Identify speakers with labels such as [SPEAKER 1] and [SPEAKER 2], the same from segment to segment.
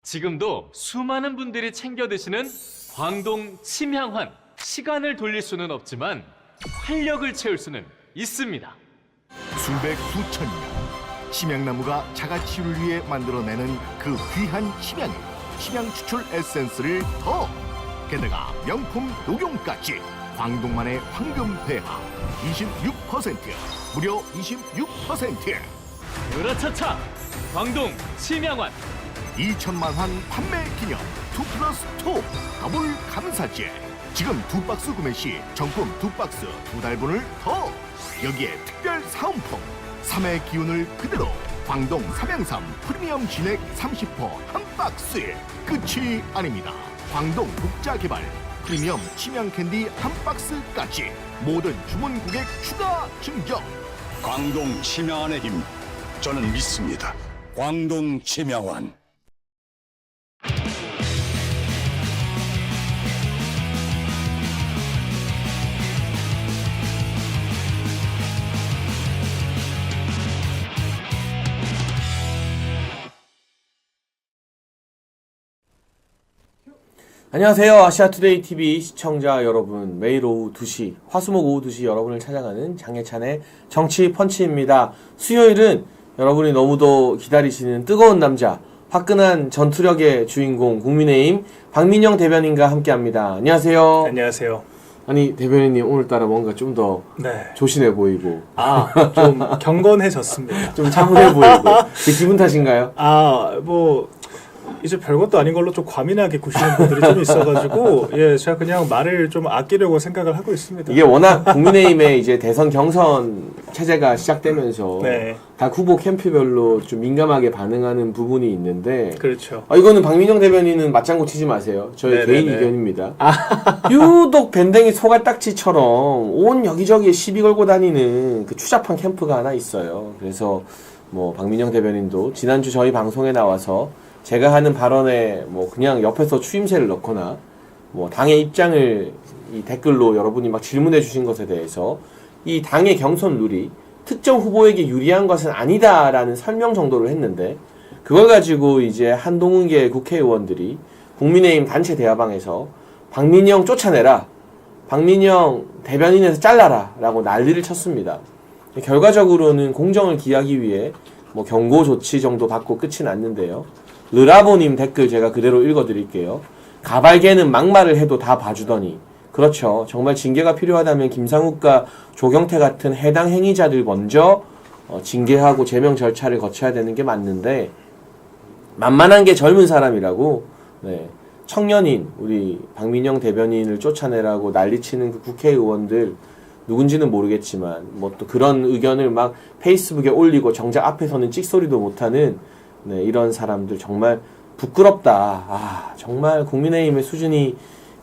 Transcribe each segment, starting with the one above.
[SPEAKER 1] 지금도 수많은 분들이 챙겨 드시는 광동 침향환. 시간을 돌릴 수는 없지만 활력을 채울 수는 있습니다.
[SPEAKER 2] 수백 수천 년 침향나무가 자가치유를 위해 만들어내는 그 귀한 침향 추출 에센스를 더 게다가 명품 녹용까지 광동만의 황금폐하 26% 무려 26%
[SPEAKER 1] 으라차차 광동 침향환
[SPEAKER 2] 2천만 환 판매 기념 2+2 더블 감사제. 지금 2박스 구매 시 정품 2박스 2달분을 더. 여기에 특별 사은품 3의 기운을 그대로 광동 삼양삼 프리미엄 진액 30% 한 박스에 끝이 아닙니다. 광동 국자개발 프리미엄 침향 캔디 한 박스까지 모든 주문 고객 추가 증정.
[SPEAKER 3] 광동 침향환의 힘, 저는 믿습니다. 광동 침향환.
[SPEAKER 4] 안녕하세요. 아시아투데이 TV 시청자 여러분, 매일 오후 2시, 화수목 오후 2시 여러분을 찾아가는 장예찬의 정치 펀치입니다. 수요일은 여러분이 너무도 기다리시는 뜨거운 남자, 화끈한 전투력의 주인공 국민의힘 박민영 대변인과 함께합니다. 안녕하세요.
[SPEAKER 5] 안녕하세요.
[SPEAKER 4] 아니 대변인님 오늘따라 뭔가 좀 더
[SPEAKER 5] 네.
[SPEAKER 4] 조신해 보이고
[SPEAKER 5] 좀 경건해졌습니다.
[SPEAKER 4] 좀 차분해 보이고 제 기분 탓인가요?
[SPEAKER 5] 뭐 이제 별것도 아닌 걸로 좀 과민하게 구시는 분들이 좀 있어가지고 예, 제가 그냥 말을 좀 아끼려고 생각을 하고 있습니다.
[SPEAKER 4] 이게 워낙 국민의힘의 이제 대선 경선 체제가 시작되면서
[SPEAKER 5] 네.
[SPEAKER 4] 각 후보 캠프별로 좀 민감하게 반응하는 부분이 있는데
[SPEAKER 5] 그렇죠.
[SPEAKER 4] 이거는 박민영 대변인은 맞장구 치지 마세요. 저의
[SPEAKER 5] 네네네.
[SPEAKER 4] 개인 의견입니다. 유독 밴댕이 소갈딱지처럼 온 여기저기에 시비 걸고 다니는 그 추잡한 캠프가 하나 있어요. 그래서 뭐 박민영 대변인도 지난주 저희 방송에 나와서 제가 하는 발언에 뭐 그냥 옆에서 추임새를 넣거나 뭐 당의 입장을 이 댓글로 여러분이 막 질문해 주신 것에 대해서 이 당의 경선 룰이 특정 후보에게 유리한 것은 아니다라는 설명 정도를 했는데 그걸 가지고 이제 한동훈계 국회의원들이 국민의힘 단체 대화방에서 박민영 쫓아내라, 박민영 대변인에서 잘라라 라고 난리를 쳤습니다. 결과적으로는 공정을 기하기 위해 뭐 경고 조치 정도 받고 끝이 났는데요. 르라보님 댓글 제가 그대로 읽어드릴게요. 가발개는 막말을 해도 다 봐주더니. 그렇죠. 정말 징계가 필요하다면 김상욱과 조경태 같은 해당 행위자들 먼저 징계하고 제명 절차를 거쳐야 되는 게 맞는데 만만한 게 젊은 사람이라고 네. 청년인 우리 박민영 대변인을 쫓아내라고 난리치는 그 국회의원들 누군지는 모르겠지만 뭐 또 그런 의견을 막 페이스북에 올리고 정작 앞에서는 찍소리도 못하는 네, 이런 사람들 정말 부끄럽다. 정말 국민의힘의 수준이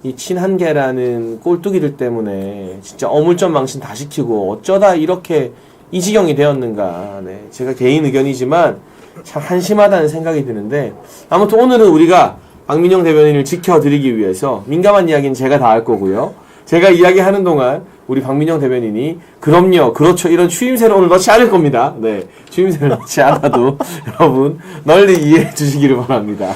[SPEAKER 4] 이 친한계라는 꼴뚜기들 때문에 진짜 어물점 망신 다 시키고 어쩌다 이렇게 이 지경이 되었는가. 네, 제가 개인 의견이지만 참 한심하다는 생각이 드는데 아무튼 오늘은 우리가 박민영 대변인을 지켜드리기 위해서 민감한 이야기는 제가 다 할 거고요. 제가 이야기하는 동안 우리 박민영 대변인이 그럼요, 그렇죠 이런 추임새를 오늘 넣지 않을 겁니다. 네, 추임새를 넣지 않아도 여러분 널리 이해해 주시기를 바랍니다.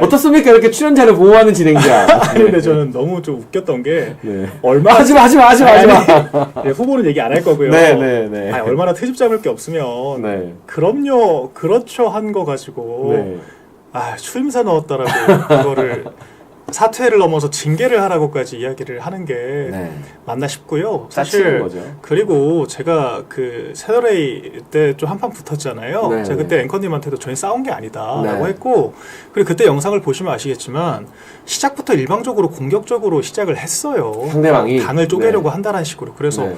[SPEAKER 4] 어떻습니까? 이렇게 출연자를 보호하는 진행자.
[SPEAKER 5] 아니, 근데 저는 너무 좀 웃겼던 게
[SPEAKER 4] 네.
[SPEAKER 5] 얼마나
[SPEAKER 4] 하지마.
[SPEAKER 5] 네, 후보는 얘기 안 할 거고요.
[SPEAKER 4] 네.
[SPEAKER 5] 아니, 얼마나 트집 잡을 게 없으면
[SPEAKER 4] 네.
[SPEAKER 5] 그럼요, 그렇죠 한 거 가지고
[SPEAKER 4] 네.
[SPEAKER 5] 추임새 넣었다라고 그거를 사퇴를 넘어서 징계를 하라고까지 이야기를 하는 게
[SPEAKER 4] 네.
[SPEAKER 5] 맞나 싶고요.
[SPEAKER 4] 짜치는
[SPEAKER 5] 사실
[SPEAKER 4] 거죠.
[SPEAKER 5] 그리고 제가 그 새누리 때 좀 한판 붙었잖아요.
[SPEAKER 4] 네,
[SPEAKER 5] 제가 그때 앵커님한테도 전혀 싸운 게 아니다라고
[SPEAKER 4] 네.
[SPEAKER 5] 했고, 그리고 그때 영상을 보시면 아시겠지만 시작부터 일방적으로 공격적으로 시작을 했어요.
[SPEAKER 4] 상대방이
[SPEAKER 5] 당을 쪼개려고
[SPEAKER 4] 네.
[SPEAKER 5] 한다는 식으로. 그래서
[SPEAKER 4] 네.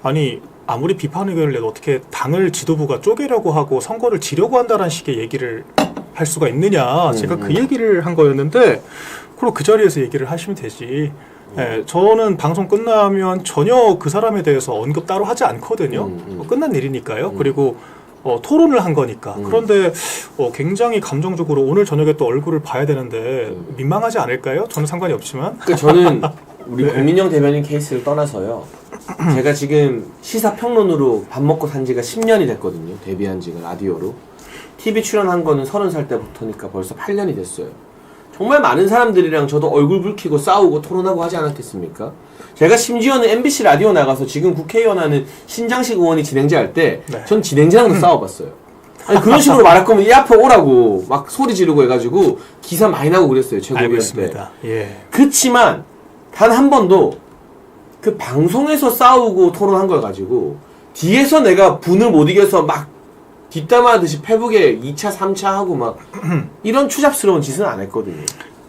[SPEAKER 5] 아니 아무리 비판 의견을 내도 어떻게 당을 지도부가 쪼개려고 하고 선거를 지려고 한다는 식의 얘기를 할 수가 있느냐. 제가 그 얘기를 한 거였는데 그리고 그 자리에서 얘기를 하시면 되지. 예, 저는 방송 끝나면 전혀 그 사람에 대해서 언급 따로 하지 않거든요. 끝난 일이니까요. 그리고 토론을 한 거니까. 그런데 굉장히 감정적으로 오늘 저녁에 또 얼굴을 봐야 되는데 민망하지 않을까요? 저는 상관이 없지만.
[SPEAKER 4] 저는 우리 박민영 대변인 케이스를 떠나서요. 제가 지금 시사평론으로 밥 먹고 산 지가 10년이 됐거든요. 데뷔한 지가 라디오로. TV 출연한 거는 30살 때부터니까 벌써 8년이 됐어요. 정말 많은 사람들이랑 저도 얼굴 붉히고 싸우고 토론하고 하지 않았겠습니까? 제가 심지어는 MBC 라디오 나가서 지금 국회의원 하는 신장식 의원이 진행자 할 때 전 진행자랑도 싸워봤어요. 아니 그런 식으로 말할 거면 이 앞에 오라고 막 소리 지르고 해가지고 기사 많이 나고 그랬어요. 최고위원 때.
[SPEAKER 5] 예.
[SPEAKER 4] 그치만 단 한 번도 그 방송에서 싸우고 토론한 걸 가지고 뒤에서 내가 분을 못 이겨서 막 뒷담화하듯이 페북에 2차, 3차 하고 막 이런 추잡스러운 짓은 안 했거든요.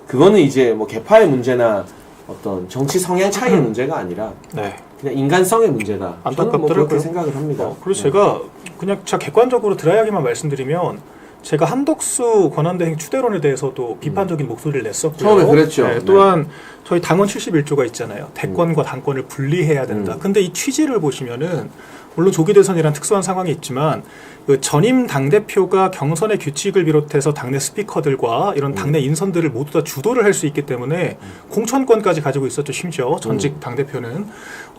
[SPEAKER 4] 그거는 이제 뭐 개파의 문제나 어떤 정치 성향 차이의 문제가 아니라
[SPEAKER 5] 네.
[SPEAKER 4] 그냥 인간성의 문제다. 저는 뭐 그렇게
[SPEAKER 5] 안타깝더라고요.
[SPEAKER 4] 생각을 합니다.
[SPEAKER 5] 그래서
[SPEAKER 4] 네.
[SPEAKER 5] 제가 그냥 객관적으로 드라이하게만 말씀드리면 제가 한덕수 권한대행 추대론에 대해서도 비판적인 목소리를 냈었고요.
[SPEAKER 4] 처음에 그랬죠.
[SPEAKER 5] 네, 또한 저희 당원 71조가 있잖아요. 대권과 당권을 분리해야 된다. 근데 이 취지를 보시면은 물론 조기 대선이란 특수한 상황이 있지만 그 전임 당대표가 경선의 규칙을 비롯해서 당내 스피커들과 이런 당내 인선들을 모두 다 주도를 할 수 있기 때문에 공천권까지 가지고 있었죠. 심지어 전직 당대표는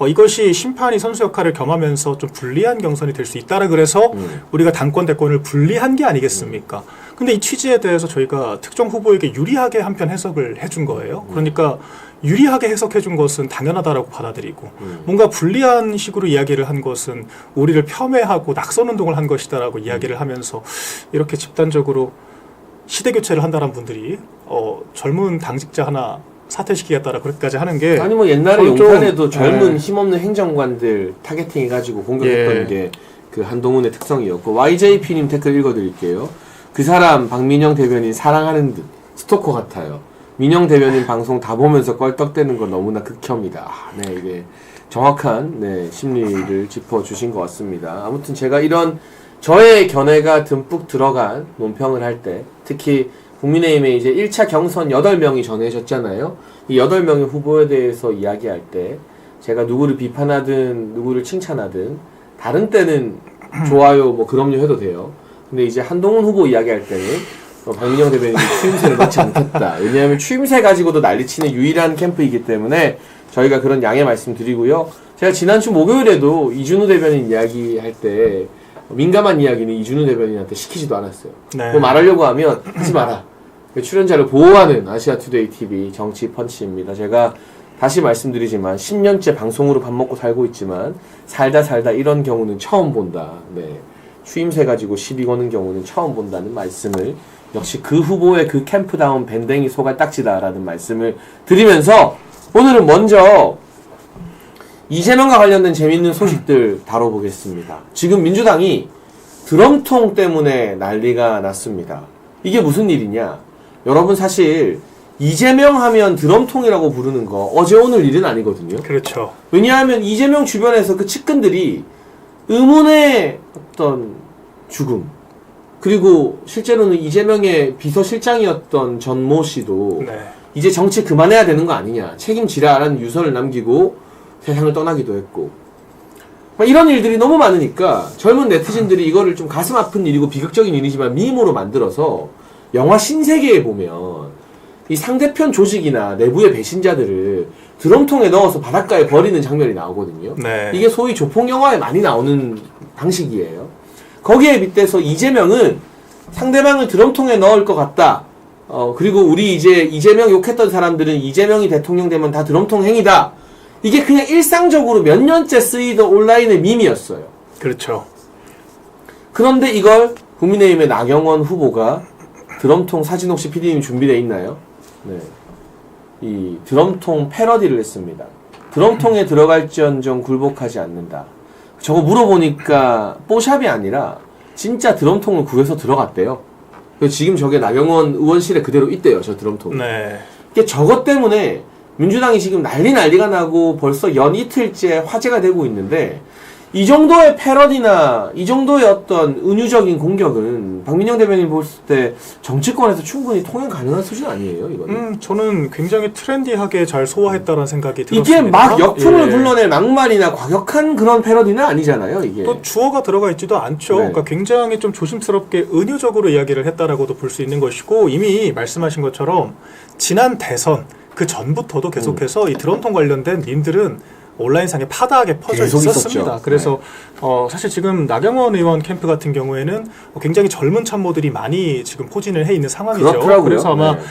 [SPEAKER 5] 이것이 심판이 선수 역할을 겸하면서 좀 불리한 경선이 될 수 있다라 그래서 우리가 당권 대권을 분리한 게 아니겠습니까? 근데 이 취지에 대해서 저희가 특정 후보에게 유리하게 한편 해석을 해준 거예요. 그러니까 유리하게 해석해준 것은 당연하다라고 받아들이고 뭔가 불리한 식으로 이야기를 한 것은 우리를 폄훼하고 낙선운동을 한 것이다라고 이야기를 하면서 이렇게 집단적으로 시대교체를 한다는 분들이 젊은 당직자 하나 사퇴시키겠다라 그렇게까지 하는 게
[SPEAKER 4] 아니 뭐 옛날에
[SPEAKER 5] 저는 좀,
[SPEAKER 4] 용산에도 젊은
[SPEAKER 5] 네.
[SPEAKER 4] 힘없는 행정관들 타겟팅해가지고 공격했던
[SPEAKER 5] 예.
[SPEAKER 4] 게 그 한동훈의 특성이었고 YJP님 댓글 읽어드릴게요. 그 사람 박민영 대변인 사랑하는 듯 스토커 같아요. 민영 대변인 방송 다 보면서 껄떡대는 건 너무나 극혐이다. 네, 이게 정확한 네, 심리를 짚어주신 것 같습니다. 아무튼 제가 이런 저의 견해가 듬뿍 들어간 논평을 할 때 특히 국민의힘에 이제 1차 경선 8명이 정해졌잖아요. 이 8명의 후보에 대해서 이야기할 때 제가 누구를 비판하든 누구를 칭찬하든 다른 때는 좋아요 뭐 그럼요 해도 돼요. 근데 이제 한동훈 후보 이야기할 때는 박민영 대변인이 추임새를 넣지 않겠다. 왜냐하면 추임새 가지고도 난리치는 유일한 캠프이기 때문에 저희가 그런 양해 말씀드리고요. 제가 지난주 목요일에도 이준우 대변인 이야기할 때 민감한 이야기는 이준우 대변인한테 시키지도 않았어요.
[SPEAKER 5] 네.
[SPEAKER 4] 뭐 말하려고 하면 하지 마라. 출연자를 보호하는 아시아투데이 TV 정치펀치입니다. 제가 다시 말씀드리지만 10년째 방송으로 밥 먹고 살고 있지만 살다 이런 경우는 처음 본다. 네. 추임새 가지고 시비 거는 경우는 처음 본다는 말씀을 역시 그 후보의 그 캠프다운 밴댕이 소갈딱지다라는 말씀을 드리면서 오늘은 먼저 이재명과 관련된 재밌는 소식들 다뤄보겠습니다. 지금 민주당이 드럼통 때문에 난리가 났습니다. 이게 무슨 일이냐? 여러분 사실 이재명 하면 드럼통이라고 부르는 거 어제 오늘 일은 아니거든요.
[SPEAKER 5] 그렇죠.
[SPEAKER 4] 왜냐하면 이재명 주변에서 그 측근들이 의문의 어떤 죽음 그리고 실제로는 이재명의 비서실장이었던 전모 씨도
[SPEAKER 5] 네.
[SPEAKER 4] 이제 정치 그만해야 되는 거 아니냐 책임지라라는 유서를 남기고 세상을 떠나기도 했고 막 이런 일들이 너무 많으니까 젊은 네티즌들이 이거를 좀 가슴 아픈 일이고 비극적인 일이지만 밈으로 만들어서 영화 신세계에 보면 이 상대편 조직이나 내부의 배신자들을 드럼통에 넣어서 바닷가에 버리는 장면이 나오거든요.
[SPEAKER 5] 네.
[SPEAKER 4] 이게 소위 조폭 영화에 많이 나오는 방식이에요. 거기에 빗대서 이재명은 상대방을 드럼통에 넣을 것 같다. 그리고 우리 이제 이재명 욕했던 사람들은 이재명이 대통령 되면 다 드럼통 행위다. 이게 그냥 일상적으로 몇 년째 쓰이던 온라인의 밈이었어요.
[SPEAKER 5] 그렇죠.
[SPEAKER 4] 그런데 이걸 국민의힘의 나경원 후보가 드럼통 사진 혹시 PD님 준비되어 있나요? 네. 이 드럼통 패러디를 했습니다. 드럼통에 들어갈지언정 굴복하지 않는다. 저거 물어보니까 뽀샵이 아니라 진짜 드럼통을 구해서 들어갔대요. 그래서 지금 저게 나경원 의원실에 그대로 있대요. 저 드럼통.
[SPEAKER 5] 네.
[SPEAKER 4] 이게 저것 때문에 민주당이 지금 난리가 나고 벌써 연 이틀째 화제가 되고 있는데 이 정도의 패러디나 이 정도의 어떤 은유적인 공격은 박민영 대변인 봤을 때 정치권에서 충분히 통행 가능한 수준 아니에요, 이거는?
[SPEAKER 5] 저는 굉장히 트렌디하게 잘 소화했다라는 생각이 들었습니다.
[SPEAKER 4] 이게 막 역풍을
[SPEAKER 5] 예.
[SPEAKER 4] 불러낼 막말이나 과격한 그런 패러디는 아니잖아요, 이게.
[SPEAKER 5] 또 주어가 들어가 있지도 않죠.
[SPEAKER 4] 네.
[SPEAKER 5] 그러니까 굉장히 좀 조심스럽게 은유적으로 이야기를 했다라고도 볼 수 있는 것이고 이미 말씀하신 것처럼 지난 대선 그 전부터도 계속해서 이 드럼통 관련된 밈들은 온라인상에 파다하게 퍼져
[SPEAKER 4] 계속
[SPEAKER 5] 있었습니다.
[SPEAKER 4] 있었죠.
[SPEAKER 5] 그래서 사실 지금 나경원 의원 캠프 같은 경우에는 굉장히 젊은 참모들이 많이 지금 포진을 해 있는 상황이죠.
[SPEAKER 4] 그렇더라고요.
[SPEAKER 5] 그래서 아마
[SPEAKER 4] 네.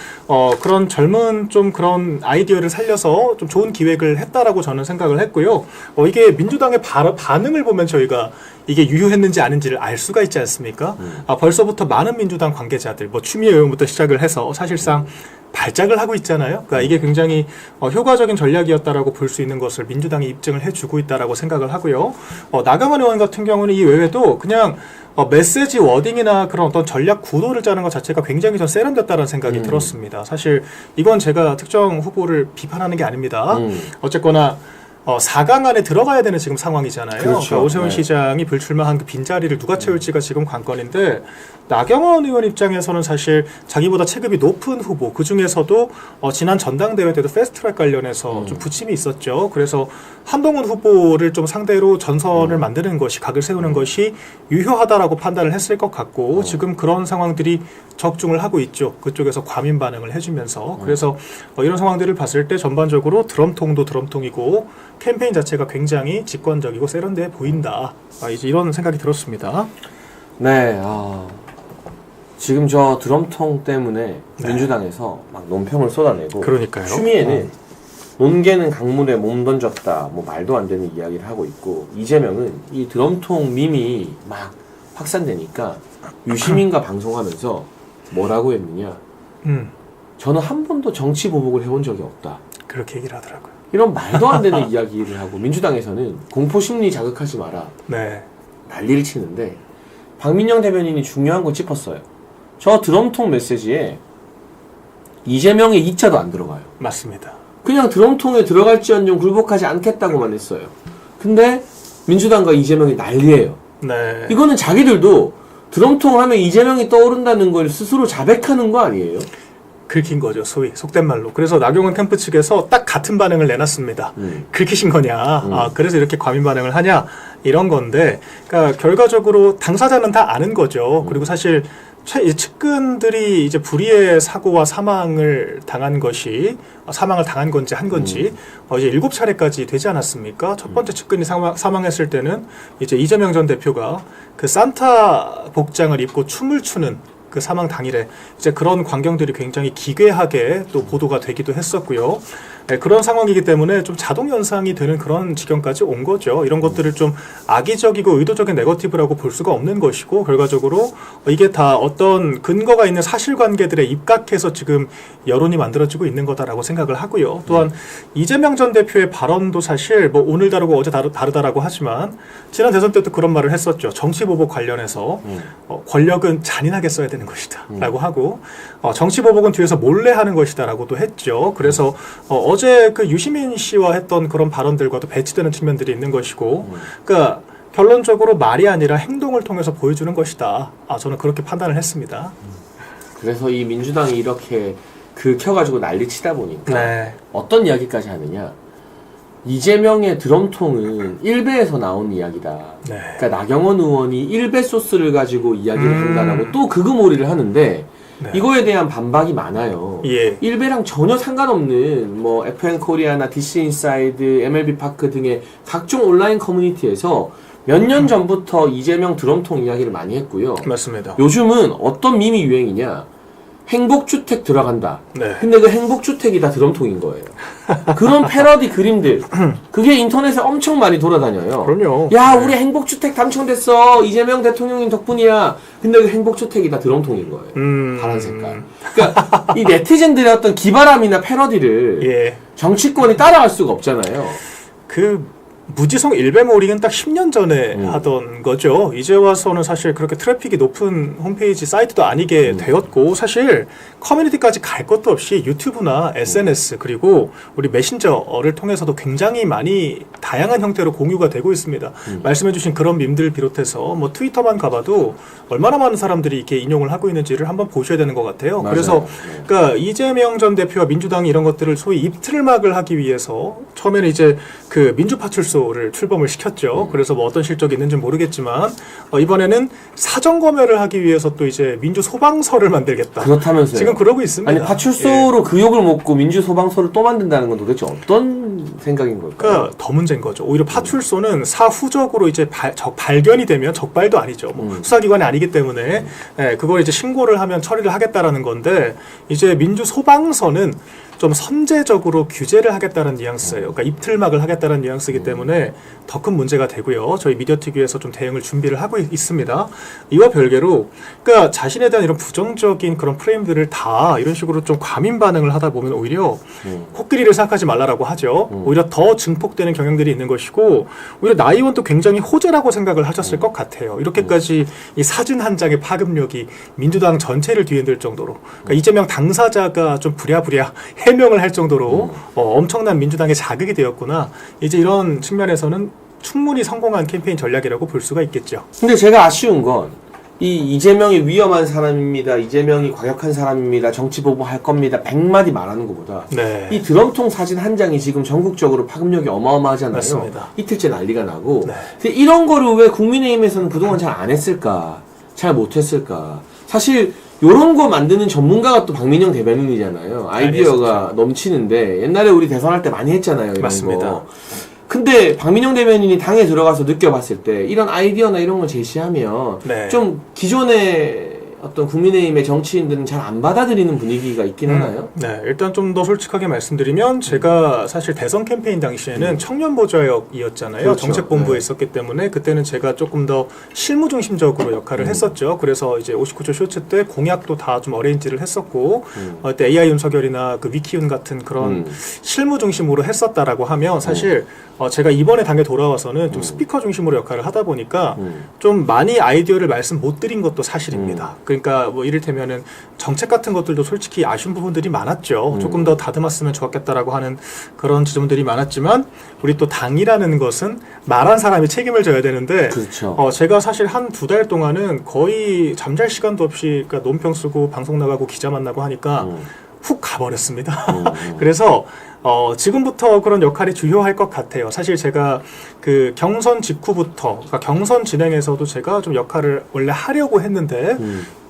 [SPEAKER 5] 그런 젊은 좀 그런 아이디어를 살려서 좀 좋은 기획을 했다라고 저는 생각을 했고요. 이게 민주당의 반응을 보면 저희가 이게 유효했는지 아닌지를 알 수가 있지 않습니까? 벌써부터 많은 민주당 관계자들, 뭐 추미애 의원부터 시작을 해서 사실상 발작을 하고 있잖아요. 그러니까 이게 굉장히 효과적인 전략이었다라고 볼 수 있는 것을 민주당이 입증을 해주고 있다라고 생각을 하고요. 나경원 의원 같은 경우는 이 외에도 그냥 메시지 워딩이나 그런 어떤 전략 구도를 짜는 것 자체가 굉장히 좀 세련됐다는 생각이 들었습니다. 사실 이건 제가 특정 후보를 비판하는 게 아닙니다. 어쨌거나 4강 안에 들어가야 되는 지금 상황이잖아요.
[SPEAKER 4] 그렇죠.
[SPEAKER 5] 그러니까 오세훈
[SPEAKER 4] 네.
[SPEAKER 5] 시장이 불출마한 그 빈자리를 누가 채울지가 지금 관건인데 나경원 의원 입장에서는 사실 자기보다 체급이 높은 후보 그중에서도 지난 전당대회 때도 패스트트랙 관련해서 좀 부침이 있었죠. 그래서 한동훈 후보를 좀 상대로 전선을 만드는 것이 각을 세우는 것이 유효하다라고 판단을 했을 것 같고 지금 그런 상황들이 적중을 하고 있죠. 그쪽에서 과민 반응을 해주면서 그래서 이런 상황들을 봤을 때 전반적으로 드럼통도 드럼통이고 캠페인 자체가 굉장히 직관적이고 세련돼 보인다. 이제 이런 생각이 들었습니다.
[SPEAKER 4] 네, 지금 저 드럼통 때문에
[SPEAKER 5] 네.
[SPEAKER 4] 민주당에서 막 논평을 쏟아내고
[SPEAKER 5] 그러니까요.
[SPEAKER 4] 추미애는 논개는 강물에 몸 던졌다 뭐 말도 안 되는 이야기를 하고 있고 이재명은 이 드럼통 밈이 막 확산되니까 유시민과 방송하면서 뭐라고 했느냐 저는 한 번도 정치 보복을 해본 적이 없다
[SPEAKER 5] 그렇게 얘기를 하더라고요.
[SPEAKER 4] 이런 말도 안 되는 이야기를 하고 민주당에서는 공포심리 자극하지 마라
[SPEAKER 5] 네.
[SPEAKER 4] 난리를 치는데 박민영 대변인이 중요한 거 짚었어요. 저 드럼통 메시지에 이재명의 2자도 안 들어가요.
[SPEAKER 5] 맞습니다.
[SPEAKER 4] 그냥 드럼통에 들어갈지언정 굴복하지 않겠다고만 했어요. 근데 민주당과 이재명이 난리예요.
[SPEAKER 5] 네.
[SPEAKER 4] 이거는 자기들도 드럼통 하면 이재명이 떠오른다는 걸 스스로 자백하는 거 아니에요?
[SPEAKER 5] 긁힌 거죠, 소위 속된 말로. 그래서 나경원 캠프 측에서 딱 같은 반응을 내놨습니다. 긁히신 거냐? 그래서 이렇게 과민 반응을 하냐? 이런 건데, 그러니까 결과적으로 당사자는 다 아는 거죠. 그리고 사실 측근들이 이제 불의의 사고와 사망을 당한 건지 한 건지 이제 7차례까지 되지 않았습니까? 첫 번째 측근이 사망했을 때는 이제 이재명 전 대표가 그 산타 복장을 입고 춤을 추는 그 사망 당일에 이제 그런 광경들이 굉장히 기괴하게 또 보도가 되기도 했었고요. 네, 그런 상황이기 때문에 좀 자동 연상이 되는 그런 지경까지 온 거죠. 이런 것들을 좀 악의적이고 의도적인 네거티브라고 볼 수가 없는 것이고 결과적으로 이게 다 어떤 근거가 있는 사실관계들에 입각해서 지금 여론이 만들어지고 있는 거다라고 생각을 하고요. 또한 이재명 전 대표의 발언도 사실 뭐 오늘 다르고 어제 다르다라고 하지만 지난 대선 때도 그런 말을 했었죠. 정치보복 관련해서 권력은 잔인하게 써야 되는 것이다 라고 하고 정치보복은 뒤에서 몰래 하는 것이다 라고도 했죠. 그래서 어제 그 유시민 씨와 했던 그런 발언들과도 배치되는 측면들이 있는 것이고 그러니까 결론적으로 말이 아니라 행동을 통해서 보여주는 것이다. 저는 그렇게 판단을 했습니다.
[SPEAKER 4] 그래서 이 민주당이 이렇게 켜가지고 난리 치다 보니까
[SPEAKER 5] 네.
[SPEAKER 4] 어떤 이야기까지 하느냐 이재명의 드럼통은 1배에서 나온 이야기다.
[SPEAKER 5] 네.
[SPEAKER 4] 그러니까 나경원 의원이 1배 소스를 가지고 이야기를 한다라고 또 극음오리를 하는데
[SPEAKER 5] 네.
[SPEAKER 4] 이거에 대한 반박이 많아요.
[SPEAKER 5] 예.
[SPEAKER 4] 1배랑 전혀 상관없는 뭐 FN 코리아나 DC 인사이드, MLB 파크 등의 각종 온라인 커뮤니티에서 몇 년 전부터 이재명 드럼통 이야기를 많이 했고요.
[SPEAKER 5] 맞습니다.
[SPEAKER 4] 요즘은 어떤 밈이 유행이냐? 행복주택 들어간다.
[SPEAKER 5] 네.
[SPEAKER 4] 근데 그 행복주택이 다 드럼통인 거예요. 그런 패러디 그림들. 그게 인터넷에 엄청 많이 돌아다녀요.
[SPEAKER 5] 그럼요.
[SPEAKER 4] 야, 우리 행복주택 당첨됐어. 이재명 대통령님 덕분이야. 근데 그 행복주택이 다 드럼통인 거예요. 파란 색깔. 그러니까 이 네티즌들의 어떤 기바람이나 패러디를
[SPEAKER 5] 예.
[SPEAKER 4] 정치권이 따라갈 수가 없잖아요.
[SPEAKER 5] 그 무지성 일베몰이는 딱 10년 전에 하던 거죠. 이제 와서는 사실 그렇게 트래픽이 높은 홈페이지 사이트도 아니게 되었고 사실 커뮤니티까지 갈 것도 없이 유튜브나 SNS 그리고 우리 메신저를 통해서도 굉장히 많이 다양한 형태로 공유가 되고 있습니다. 말씀해주신 그런 밈들 비롯해서 뭐 트위터만 가봐도 얼마나 많은 사람들이 이렇게 인용을 하고 있는지를 한번 보셔야 되는 것 같아요.
[SPEAKER 4] 맞아요.
[SPEAKER 5] 그래서 그러니까 이재명 전 대표와 민주당이 이런 것들을 소위 입틀막을 하기 위해서 처음에는 이제 그 민주파출소 파출소를 출범을 시켰죠. 그래서 뭐 어떤 실적이 있는지 모르겠지만 이번에는 사전 검열을 하기 위해서 또 이제 민주 소방서를 만들겠다.
[SPEAKER 4] 그렇다면서요.
[SPEAKER 5] 지금 그러고 있습니다.
[SPEAKER 4] 아니 파출소로 그 욕을 먹고 민주 소방서를 또 만든다는 건 도대체 어떤 생각인 걸까요?
[SPEAKER 5] 그러니까 더 문제인 거죠. 오히려 파출소는 사후적으로 이제 발견이 되면 적발도 아니죠. 뭐 수사기관이 아니기 때문에 그걸 이제 신고를 하면 처리를 하겠다라는 건데 이제 민주 소방서는 좀 선제적으로 규제를 하겠다는 뉘앙스예요. 그러니까 입틀막을 하겠다는 뉘앙스이기 때문에 더 큰 문제가 되고요. 저희 미디어특위에서 좀 대응을 준비를 하고 있습니다. 이와 별개로 그러니까 자신에 대한 이런 부정적인 그런 프레임들을 다 이런 식으로 좀 과민 반응을 하다 보면 오히려 코끼리를 생각하지 말라라고 하죠. 오히려 더 증폭되는 경향들이 있는 것이고 오히려 나 의원도 굉장히 호재라고 생각을 하셨을 것 같아요. 이렇게까지 이 사진 한 장의 파급력이 민주당 전체를 뒤흔들 정도로 그러니까 이재명 당사자가 좀 부랴부랴 해명을 할 정도로 엄청난 민주당의 자극이 되었구나. 이제 이런 측면에서는 충분히 성공한 캠페인 전략이라고 볼 수가 있겠죠.
[SPEAKER 4] 근데 제가 아쉬운 건 이 이재명이 위험한 사람입니다. 이재명이 과격한 사람입니다. 정치 보복할 겁니다. 100마디 말하는 것보다
[SPEAKER 5] 네.
[SPEAKER 4] 이 드럼통 사진 한 장이 지금 전국적으로 파급력이 어마어마하잖아요.
[SPEAKER 5] 맞습니다.
[SPEAKER 4] 이틀째 난리가 나고.
[SPEAKER 5] 네.
[SPEAKER 4] 근데 이런 거를 왜 국민의힘에서는 그동안 잘 안 했을까? 잘 못했을까? 사실 요런 거 만드는 전문가가 또 박민영 대변인이잖아요. 아이디어가 넘치는데 옛날에 우리 대선할 때 많이 했잖아요. 이런
[SPEAKER 5] 맞습니다.
[SPEAKER 4] 거. 근데 박민영 대변인이 당에 들어가서 느껴봤을 때 이런 아이디어나 이런 걸 제시하면
[SPEAKER 5] 네.
[SPEAKER 4] 좀 기존의 어떤 국민의힘의 정치인들은 잘 안 받아들이는 분위기가 있긴 하나요?
[SPEAKER 5] 네, 일단 좀 더 솔직하게 말씀드리면 제가 사실 대선 캠페인 당시에는 청년보좌역이었잖아요.
[SPEAKER 4] 그렇죠.
[SPEAKER 5] 정책본부에
[SPEAKER 4] 네.
[SPEAKER 5] 있었기 때문에 그때는 제가 조금 더 실무 중심적으로 역할을 했었죠. 그래서 이제 59초 쇼츠 때 공약도 다 좀 어레인지를 했었고 그때 AI 윤석열이나 그 위키윤 같은 그런 실무 중심으로 했었다라고 하면 사실 제가 이번에 당에 돌아와서는 좀 스피커 중심으로 역할을 하다 보니까 좀 많이 아이디어를 말씀 못 드린 것도 사실입니다. 그러니까 뭐 이를테면은 정책 같은 것들도 솔직히 아쉬운 부분들이 많았죠. 조금 더 다듬었으면 좋았겠다라고 하는 그런 지점들이 많았지만 우리 또 당이라는 것은 말한 사람이 책임을 져야 되는데
[SPEAKER 4] 그렇죠.
[SPEAKER 5] 제가 사실 한 2달 동안은 거의 잠잘 시간도 없이 그러니까 논평 쓰고 방송 나가고 기자 만나고 하니까 훅 가버렸습니다. 그래서 지금부터 그런 역할이 주요할 것 같아요. 사실 제가 그 경선 직후부터, 그러니까 경선 진행에서도 제가 좀 역할을 원래 하려고 했는데,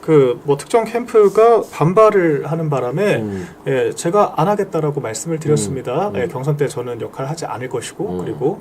[SPEAKER 5] 그 뭐 특정 캠프가 반발을 하는 바람에 예, 제가 안 하겠다라고 말씀을 드렸습니다. 예, 경선 때 저는 역할을 하지 않을 것이고 그리고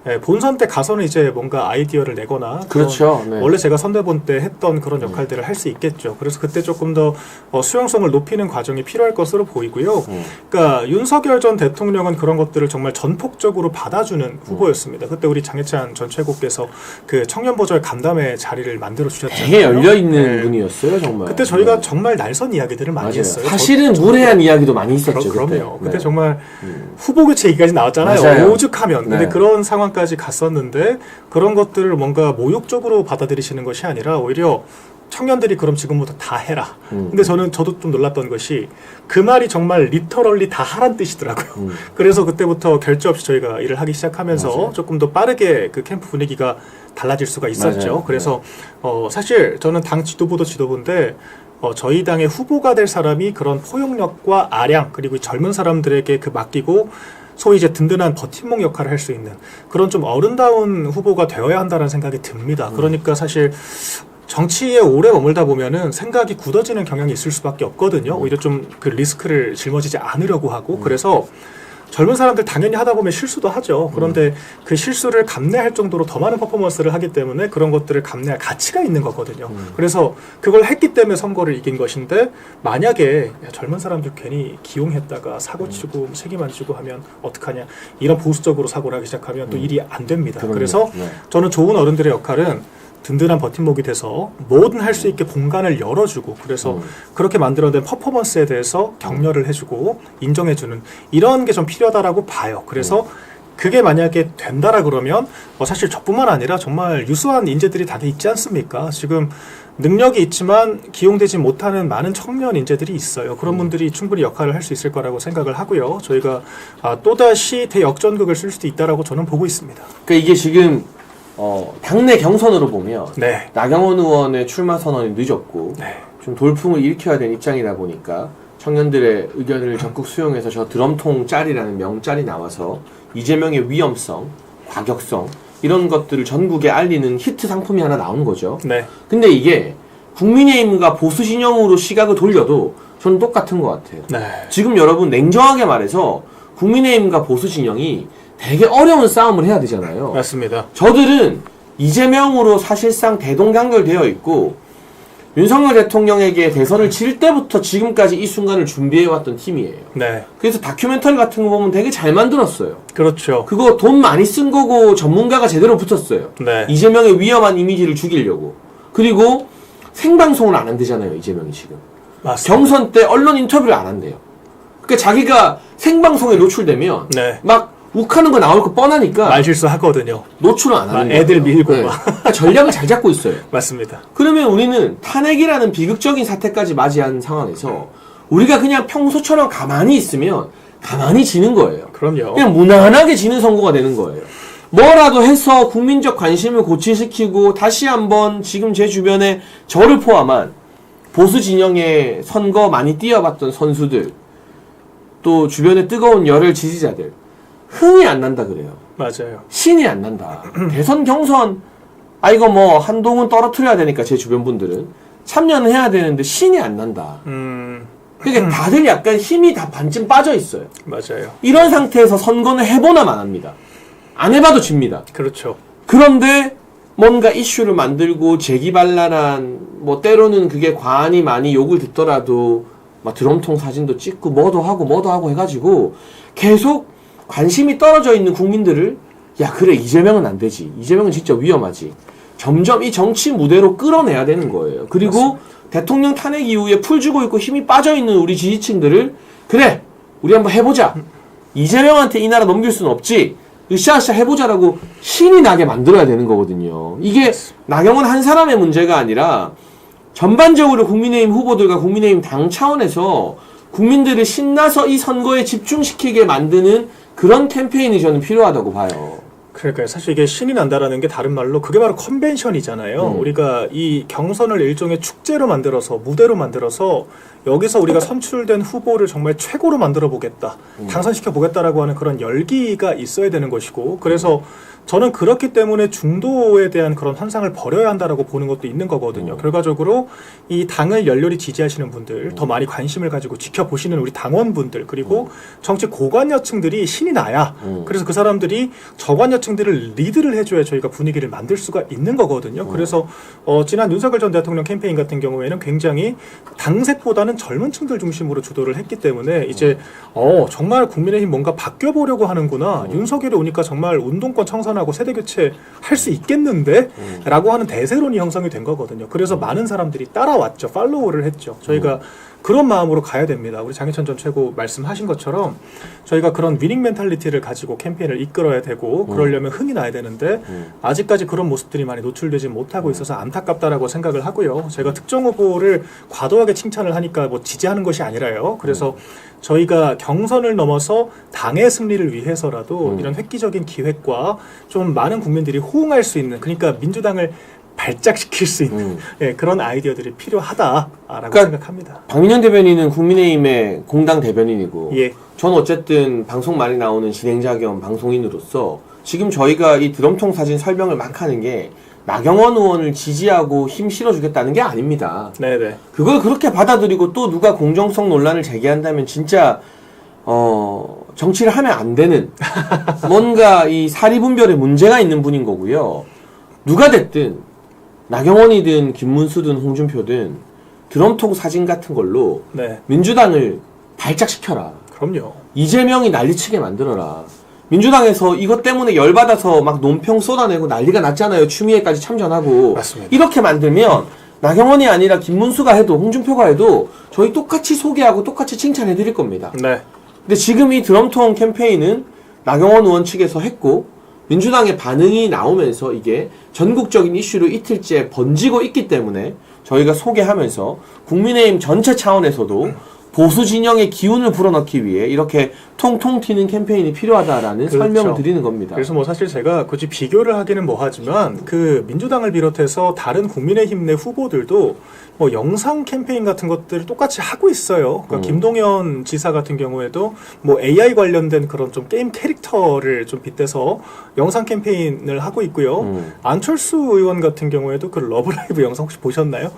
[SPEAKER 5] 예, 본선 때 가서는 이제 뭔가 아이디어를 내거나
[SPEAKER 4] 그렇죠. 네.
[SPEAKER 5] 원래 제가 선대본 때 했던 그런 역할들을 할 수 있겠죠. 그래서 그때 조금 더 수용성을 높이는 과정이 필요할 것으로 보이고요. 그러니까 윤석열 전 대통령은 그런 것들을 정말 전폭적으로 받아주는 후보였습니다. 그때 우리 장해찬 전 최고께서 그 청년보좌 간담회 자리를 만들어 주셨잖아요.
[SPEAKER 4] 되게 열려있는 분이었어요, 정말.
[SPEAKER 5] 그때 저희가
[SPEAKER 4] 네.
[SPEAKER 5] 정말 날선 이야기들을 많이
[SPEAKER 4] 맞아요.
[SPEAKER 5] 했어요.
[SPEAKER 4] 사실은 무례한 이야기도 많이 있었죠.
[SPEAKER 5] 그럼요.
[SPEAKER 4] 그때.
[SPEAKER 5] 그때 정말 후보 교체 얘기까지 나왔잖아요.
[SPEAKER 4] 맞아요.
[SPEAKER 5] 오죽하면. 근데
[SPEAKER 4] 네.
[SPEAKER 5] 그런 상황까지 갔었는데 그런 것들을 뭔가 모욕적으로 받아들이시는 것이 아니라 오히려 청년들이 그럼 지금부터 다 해라. 근데 저도 좀 놀랐던 것이 그 말이 정말 리터럴리 다 하란 뜻이더라고요. 그래서 그때부터 결제 없이 저희가 일을 하기 시작하면서
[SPEAKER 4] 맞아요.
[SPEAKER 5] 조금 더 빠르게 그 캠프 분위기가 달라질 수가 있었죠.
[SPEAKER 4] 맞아요.
[SPEAKER 5] 그래서 사실 저는 당 지도부도 지도부인데 저희 당의 후보가 될 사람이 그런 포용력과 아량 그리고 젊은 사람들에게 그 맡기고 소위 이제 든든한 버팀목 역할을 할 수 있는 그런 좀 어른다운 후보가 되어야 한다는 생각이 듭니다. 그러니까 사실 정치에 오래 머물다 보면은 생각이 굳어지는 경향이 있을 수밖에 없거든요. 오히려 좀 그 리스크를 짊어지지 않으려고 하고 그래서 젊은 사람들 당연히 하다 보면 실수도 하죠. 그런데 그 실수를 감내할 정도로 더 많은 퍼포먼스를 하기 때문에 그런 것들을 감내할 가치가 있는 거거든요. 그래서 그걸 했기 때문에 선거를 이긴 것인데 만약에 젊은 사람들 괜히 기용했다가 사고치고 책임 안 지고 하면 어떡하냐 이런 보수적으로 사고를 하기 시작하면 또 일이 안 됩니다.
[SPEAKER 4] 그럼요.
[SPEAKER 5] 그래서
[SPEAKER 4] 네.
[SPEAKER 5] 저는 좋은 어른들의 역할은 든든한 버팀목이 돼서 뭐든 할 수 있게 공간을 열어주고 그래서 그렇게 만들어낸 퍼포먼스에 대해서 격려를 해주고 인정해주는 이런 게 좀 필요하다라고 봐요. 그래서 그게 만약에 된다라 그러면 사실 저뿐만 아니라 정말 유수한 인재들이 다들 있지 않습니까? 지금 능력이 있지만 기용되지 못하는 많은 청년 인재들이 있어요. 그런 분들이 충분히 역할을 할 수 있을 거라고 생각을 하고요. 저희가 또다시 대역전극을 쓸 수도 있다라고 저는 보고 있습니다.
[SPEAKER 4] 그러니까 이게 지금 당내 경선으로 보면
[SPEAKER 5] 네.
[SPEAKER 4] 나경원 의원의 출마 선언이 늦었고
[SPEAKER 5] 네.
[SPEAKER 4] 좀 돌풍을 일으켜야 되는 입장이다 보니까 청년들의 의견을 적극 수용해서 저 드럼통 짤이라는 명짤이 나와서 이재명의 위험성, 과격성 이런 것들을 전국에 알리는 히트 상품이 하나 나오는 거죠.
[SPEAKER 5] 네.
[SPEAKER 4] 근데 이게 국민의힘과 보수 진영으로 시각을 돌려도 저는 똑같은 것 같아요.
[SPEAKER 5] 네.
[SPEAKER 4] 지금 여러분 냉정하게 말해서 국민의힘과 보수 진영이 되게 어려운 싸움을 해야 되잖아요.
[SPEAKER 5] 맞습니다.
[SPEAKER 4] 저들은 이재명으로 사실상 대동단결되어 있고 윤석열 대통령에게 대선을 칠 때부터 지금까지 이 순간을 준비해왔던 팀이에요.
[SPEAKER 5] 네.
[SPEAKER 4] 그래서 다큐멘터리 같은 거 보면 되게 잘 만들었어요.
[SPEAKER 5] 그렇죠.
[SPEAKER 4] 그거 돈 많이 쓴 거고 전문가가 제대로 붙었어요.
[SPEAKER 5] 네.
[SPEAKER 4] 이재명의 위험한 이미지를 죽이려고. 그리고 생방송을 안 한대잖아요, 이재명이 지금.
[SPEAKER 5] 맞습니다.
[SPEAKER 4] 경선 때 언론 인터뷰를 안 한대요. 그러니까 자기가 생방송에 노출되면
[SPEAKER 5] 네.
[SPEAKER 4] 막 욱하는 거 나올 거 뻔하니까
[SPEAKER 5] 말실수 하거든요.
[SPEAKER 4] 노출은 안 하는 거예요.
[SPEAKER 5] 애들 밀고
[SPEAKER 4] 네.
[SPEAKER 5] 막.
[SPEAKER 4] 그러니까 전략을 잘 잡고 있어요.
[SPEAKER 5] 맞습니다.
[SPEAKER 4] 그러면 우리는 탄핵이라는 비극적인 사태까지 맞이한 상황에서 우리가 그냥 평소처럼 가만히 있으면 가만히 지는 거예요.
[SPEAKER 5] 그럼요.
[SPEAKER 4] 그냥 무난하게 지는 선거가 되는 거예요. 뭐라도 해서 국민적 관심을 고취시키고 다시 한번 지금 제 주변에 저를 포함한 보수 진영의 선거 많이 뛰어봤던 선수들 또 주변에 뜨거운 열혈 지지자들 흥이 안 난다 그래요.
[SPEAKER 5] 맞아요.
[SPEAKER 4] 신이 안 난다. 대선 경선 이거 뭐 한동훈 떨어뜨려야 되니까 제 주변 분들은 참여는 해야 되는데 신이 안 난다. 그러니까 다들 약간 힘이 다 반쯤 빠져 있어요.
[SPEAKER 5] 맞아요.
[SPEAKER 4] 이런 상태에서 선거는 해보나만 합니다. 안 해봐도 집니다.
[SPEAKER 5] 그렇죠.
[SPEAKER 4] 그런데 뭔가 이슈를 만들고 재기발랄한 뭐 때로는 그게 과한이 많이 욕을 듣더라도 막 드럼통 사진도 찍고 뭐도 하고 해가지고 계속 관심이 떨어져 있는 국민들을 야 그래 이재명은 안 되지. 이재명은 진짜 위험하지. 점점 이 정치 무대로 끌어내야 되는 거예요. 그리고
[SPEAKER 5] 맞습니다.
[SPEAKER 4] 대통령 탄핵 이후에 풀 주고 있고 힘이 빠져 있는 우리 지지층들을 그래 우리 한번 해보자. 이재명한테 이 나라 넘길 수는 없지. 으쌰으쌰 해보자라고 신이 나게 만들어야 되는 거거든요. 이게 나경원 한 사람의 문제가 아니라 전반적으로 국민의힘 후보들과 국민의힘 당 차원에서 국민들을 신나서 이 선거에 집중시키게 만드는 그런 캠페인이 저는 필요하다고 봐요.
[SPEAKER 5] 그러니까 사실 이게 신이 난다라는 게 다른 말로 그게 바로 컨벤션이잖아요. 우리가 이 경선을 일종의 축제로 만들어서 무대로 만들어서 여기서 우리가 선출된 후보를 정말 최고로 만들어 보겠다, 당선시켜 보겠다라고 하는 그런 열기가 있어야 되는 것이고, 그래서 저는 그렇기 때문에 중도에 대한 그런 환상을 버려야 한다라고 보는 것도 있는 거거든요. 결과적으로 이 당을 열렬히 지지하시는 분들, 더 많이 관심을 가지고 지켜보시는 우리 당원분들, 그리고 정치 고관여층들이 신이 나야 그래서 그 사람들이 저관여층들을 리드를 해줘야 저희가 분위기를 만들 수가 있는 거거든요. 그래서 지난 윤석열 전 대통령 캠페인 같은 경우에는 굉장히 당색보다는 젊은 층들 중심으로 주도를 했기 때문에 이제 정말 국민의힘 뭔가 바뀌어보려고 하는구나, 윤석열이 오니까 정말 운동권 청산하고 세대교체 할 수 있겠는데? 라고 하는 대세론이 형성이 된 거거든요. 그래서 많은 사람들이 따라왔죠. 팔로우를 했죠. 저희가 그런 마음으로 가야 됩니다. 우리 장해찬 전 최고 말씀하신 것처럼 저희가 그런 위닝 멘탈리티를 가지고 캠페인을 이끌어야 되고 그러려면 흥이 나야 되는데 아직까지 그런 모습들이 많이 노출되지 못하고 있어서 안타깝다라고 생각을 하고요. 제가 특정 후보를 과도하게 칭찬을 하니까 뭐 지지하는 것이 아니라요. 그래서 저희가 경선을 넘어서 당의 승리를 위해서라도 이런 획기적인 기획과 좀 많은 국민들이 호응할 수 있는, 그러니까 민주당을 발작시킬 수 있는 그런 아이디어들이 필요하다라고
[SPEAKER 4] 그러니까
[SPEAKER 5] 생각합니다.
[SPEAKER 4] 박민영 대변인은 국민의힘의 공당 대변인이고
[SPEAKER 5] 예.
[SPEAKER 4] 전 어쨌든 방송 많이 나오는 진행자 겸 방송인으로서 지금 저희가 이 드럼통 사진 설명을 막 하는 게 나경원 의원을 지지하고 힘 실어주겠다는 게 아닙니다.
[SPEAKER 5] 네네.
[SPEAKER 4] 그걸 그렇게 받아들이고 또 누가 공정성 논란을 제기한다면 진짜 정치를 하면 안 되는 뭔가 이 사리분별에 문제가 있는 분인 거고요. 누가 됐든 나경원이든 김문수든 홍준표든 드럼통 사진 같은 걸로
[SPEAKER 5] 네.
[SPEAKER 4] 민주당을 발작시켜라.
[SPEAKER 5] 그럼요.
[SPEAKER 4] 이재명이 난리치게 만들어라. 민주당에서 이것 때문에 열받아서 막 논평 쏟아내고 난리가 났잖아요. 추미애까지 참전하고.
[SPEAKER 5] 맞습니다.
[SPEAKER 4] 이렇게 만들면 나경원이 아니라 김문수가 해도 홍준표가 해도 저희 똑같이 소개하고 똑같이 칭찬해 드릴 겁니다.
[SPEAKER 5] 네.
[SPEAKER 4] 근데 지금 이 드럼통 캠페인은 나경원 의원 측에서 했고 민주당의 반응이 나오면서 이게 전국적인 이슈로 이틀째 번지고 있기 때문에 저희가 소개하면서 국민의힘 전체 차원에서도 보수 진영의 기운을 불어넣기 위해 이렇게 통통 튀는 캠페인이 필요하다라는
[SPEAKER 5] 그렇죠.
[SPEAKER 4] 설명을 드리는 겁니다.
[SPEAKER 5] 그래서 뭐 사실 제가 굳이 비교를 하기는 뭐하지만 그 민주당을 비롯해서 다른 국민의힘 내 후보들도 뭐 영상 캠페인 같은 것들을 똑같이 하고 있어요. 그러니까 김동연 지사 같은 경우에도 뭐 AI 관련된 그런 좀 게임 캐릭터를 좀 빗대서 영상 캠페인을 하고 있고요. 안철수 의원 같은 경우에도 그 러브라이브 영상 혹시 보셨나요?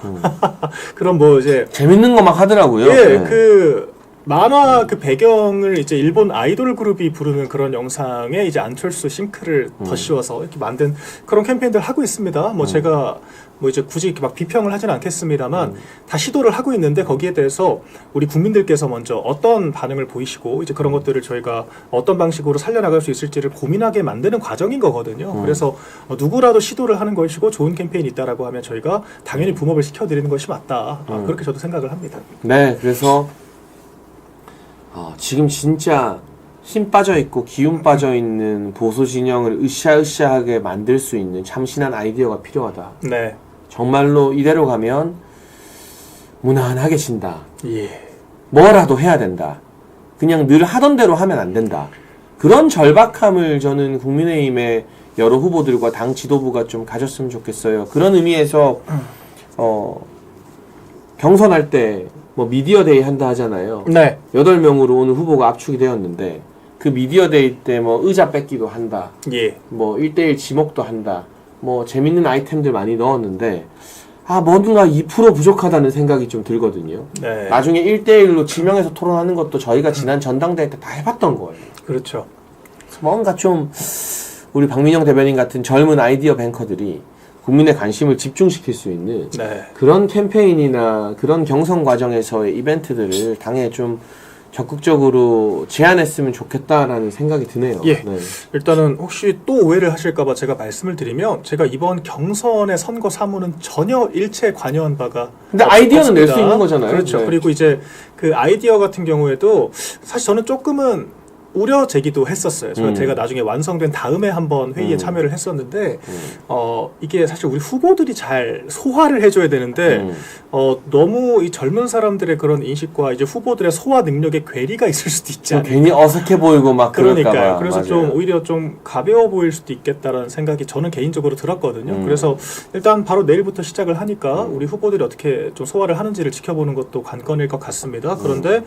[SPEAKER 5] 그럼 뭐 이제
[SPEAKER 4] 재밌는 거 막 하더라고요.
[SPEAKER 5] 예,
[SPEAKER 4] 네.
[SPEAKER 5] 그 만화 그 배경을 이제 일본 아이돌 그룹이 부르는 그런 영상에 이제 안철수 싱크를 더 씌워서 이렇게 만든 그런 캠페인들 하고 있습니다. 뭐 제가 뭐 이제 굳이 이렇게 막 비평을 하진 않겠습니다만 다 시도를 하고 있는데 거기에 대해서 우리 국민들께서 먼저 어떤 반응을 보이시고 이제 그런 것들을 저희가 어떤 방식으로 살려나갈 수 있을지를 고민하게 만드는 과정인 거거든요. 그래서 누구라도 시도를 하는 것이고 좋은 캠페인이 있다라고 하면 저희가 당연히 붐업을 시켜드리는 것이 맞다. 그렇게 저도 생각을 합니다.
[SPEAKER 4] 네, 그래서 지금 진짜 힘 빠져 있고 기운 빠져 있는 보수 진영을 으쌰으쌰하게 만들 수 있는 참신한 아이디어가 필요하다.
[SPEAKER 5] 네.
[SPEAKER 4] 정말로 이대로 가면 무난하게 진다.
[SPEAKER 5] 예.
[SPEAKER 4] 뭐라도 해야 된다. 그냥 늘 하던 대로 하면 안 된다. 그런 절박함을 저는 국민의힘의 여러 후보들과 당 지도부가 좀 가졌으면 좋겠어요. 그런 의미에서 경선할 때 뭐 미디어데이 한다 하잖아요.
[SPEAKER 5] 네.
[SPEAKER 4] 8명으로 오는 후보가 압축이 되었는데 그 미디어데이 때 뭐 의자 뺏기도 한다.
[SPEAKER 5] 예.
[SPEAKER 4] 뭐 1대1 지목도 한다. 뭐 재밌는 아이템들 많이 넣었는데 뭔가 2% 부족하다는 생각이 좀 들거든요.
[SPEAKER 5] 네.
[SPEAKER 4] 나중에 1대1로 지명해서 토론하는 것도 저희가 지난 전당대회 때 다 해봤던 거예요.
[SPEAKER 5] 그렇죠.
[SPEAKER 4] 뭔가 좀 우리 박민영 대변인 같은 젊은 아이디어 뱅커들이 국민의 관심을 집중시킬 수 있는
[SPEAKER 5] 네.
[SPEAKER 4] 그런 캠페인이나 그런 경선 과정에서의 이벤트들을 당에 좀 적극적으로 제안했으면 좋겠다라는 생각이 드네요.
[SPEAKER 5] 예.
[SPEAKER 4] 네.
[SPEAKER 5] 일단은 혹시 또 오해를 하실까봐 제가 말씀을 드리면 제가 이번 경선의 선거 사무는 전혀 일체 관여한 바가
[SPEAKER 4] 근데 아이디어는 낼 수 있는 거잖아요.
[SPEAKER 5] 그렇죠.
[SPEAKER 4] 네.
[SPEAKER 5] 그리고 이제 그 아이디어 같은 경우에도 사실 저는 조금은 우려 제기도 했었어요. 제가 나중에 완성된 다음에 한번 회의에 참여를 했었는데 이게 사실 우리 후보들이 잘 소화를 해줘야 되는데 너무 이 젊은 사람들의 그런 인식과 이제 후보들의 소화 능력에 괴리가 있을 수도 있지 않을까.
[SPEAKER 4] 괜히 어색해 보이고 막
[SPEAKER 5] 그러니까요.
[SPEAKER 4] 그럴까봐.
[SPEAKER 5] 그래서
[SPEAKER 4] 맞아요.
[SPEAKER 5] 좀 오히려 좀 가벼워 보일 수도 있겠다라는 생각이 저는 개인적으로 들었거든요. 그래서 일단 바로 내일부터 시작을 하니까 우리 후보들이 어떻게 좀 소화를 하는지를 지켜보는 것도 관건일 것 같습니다. 그런데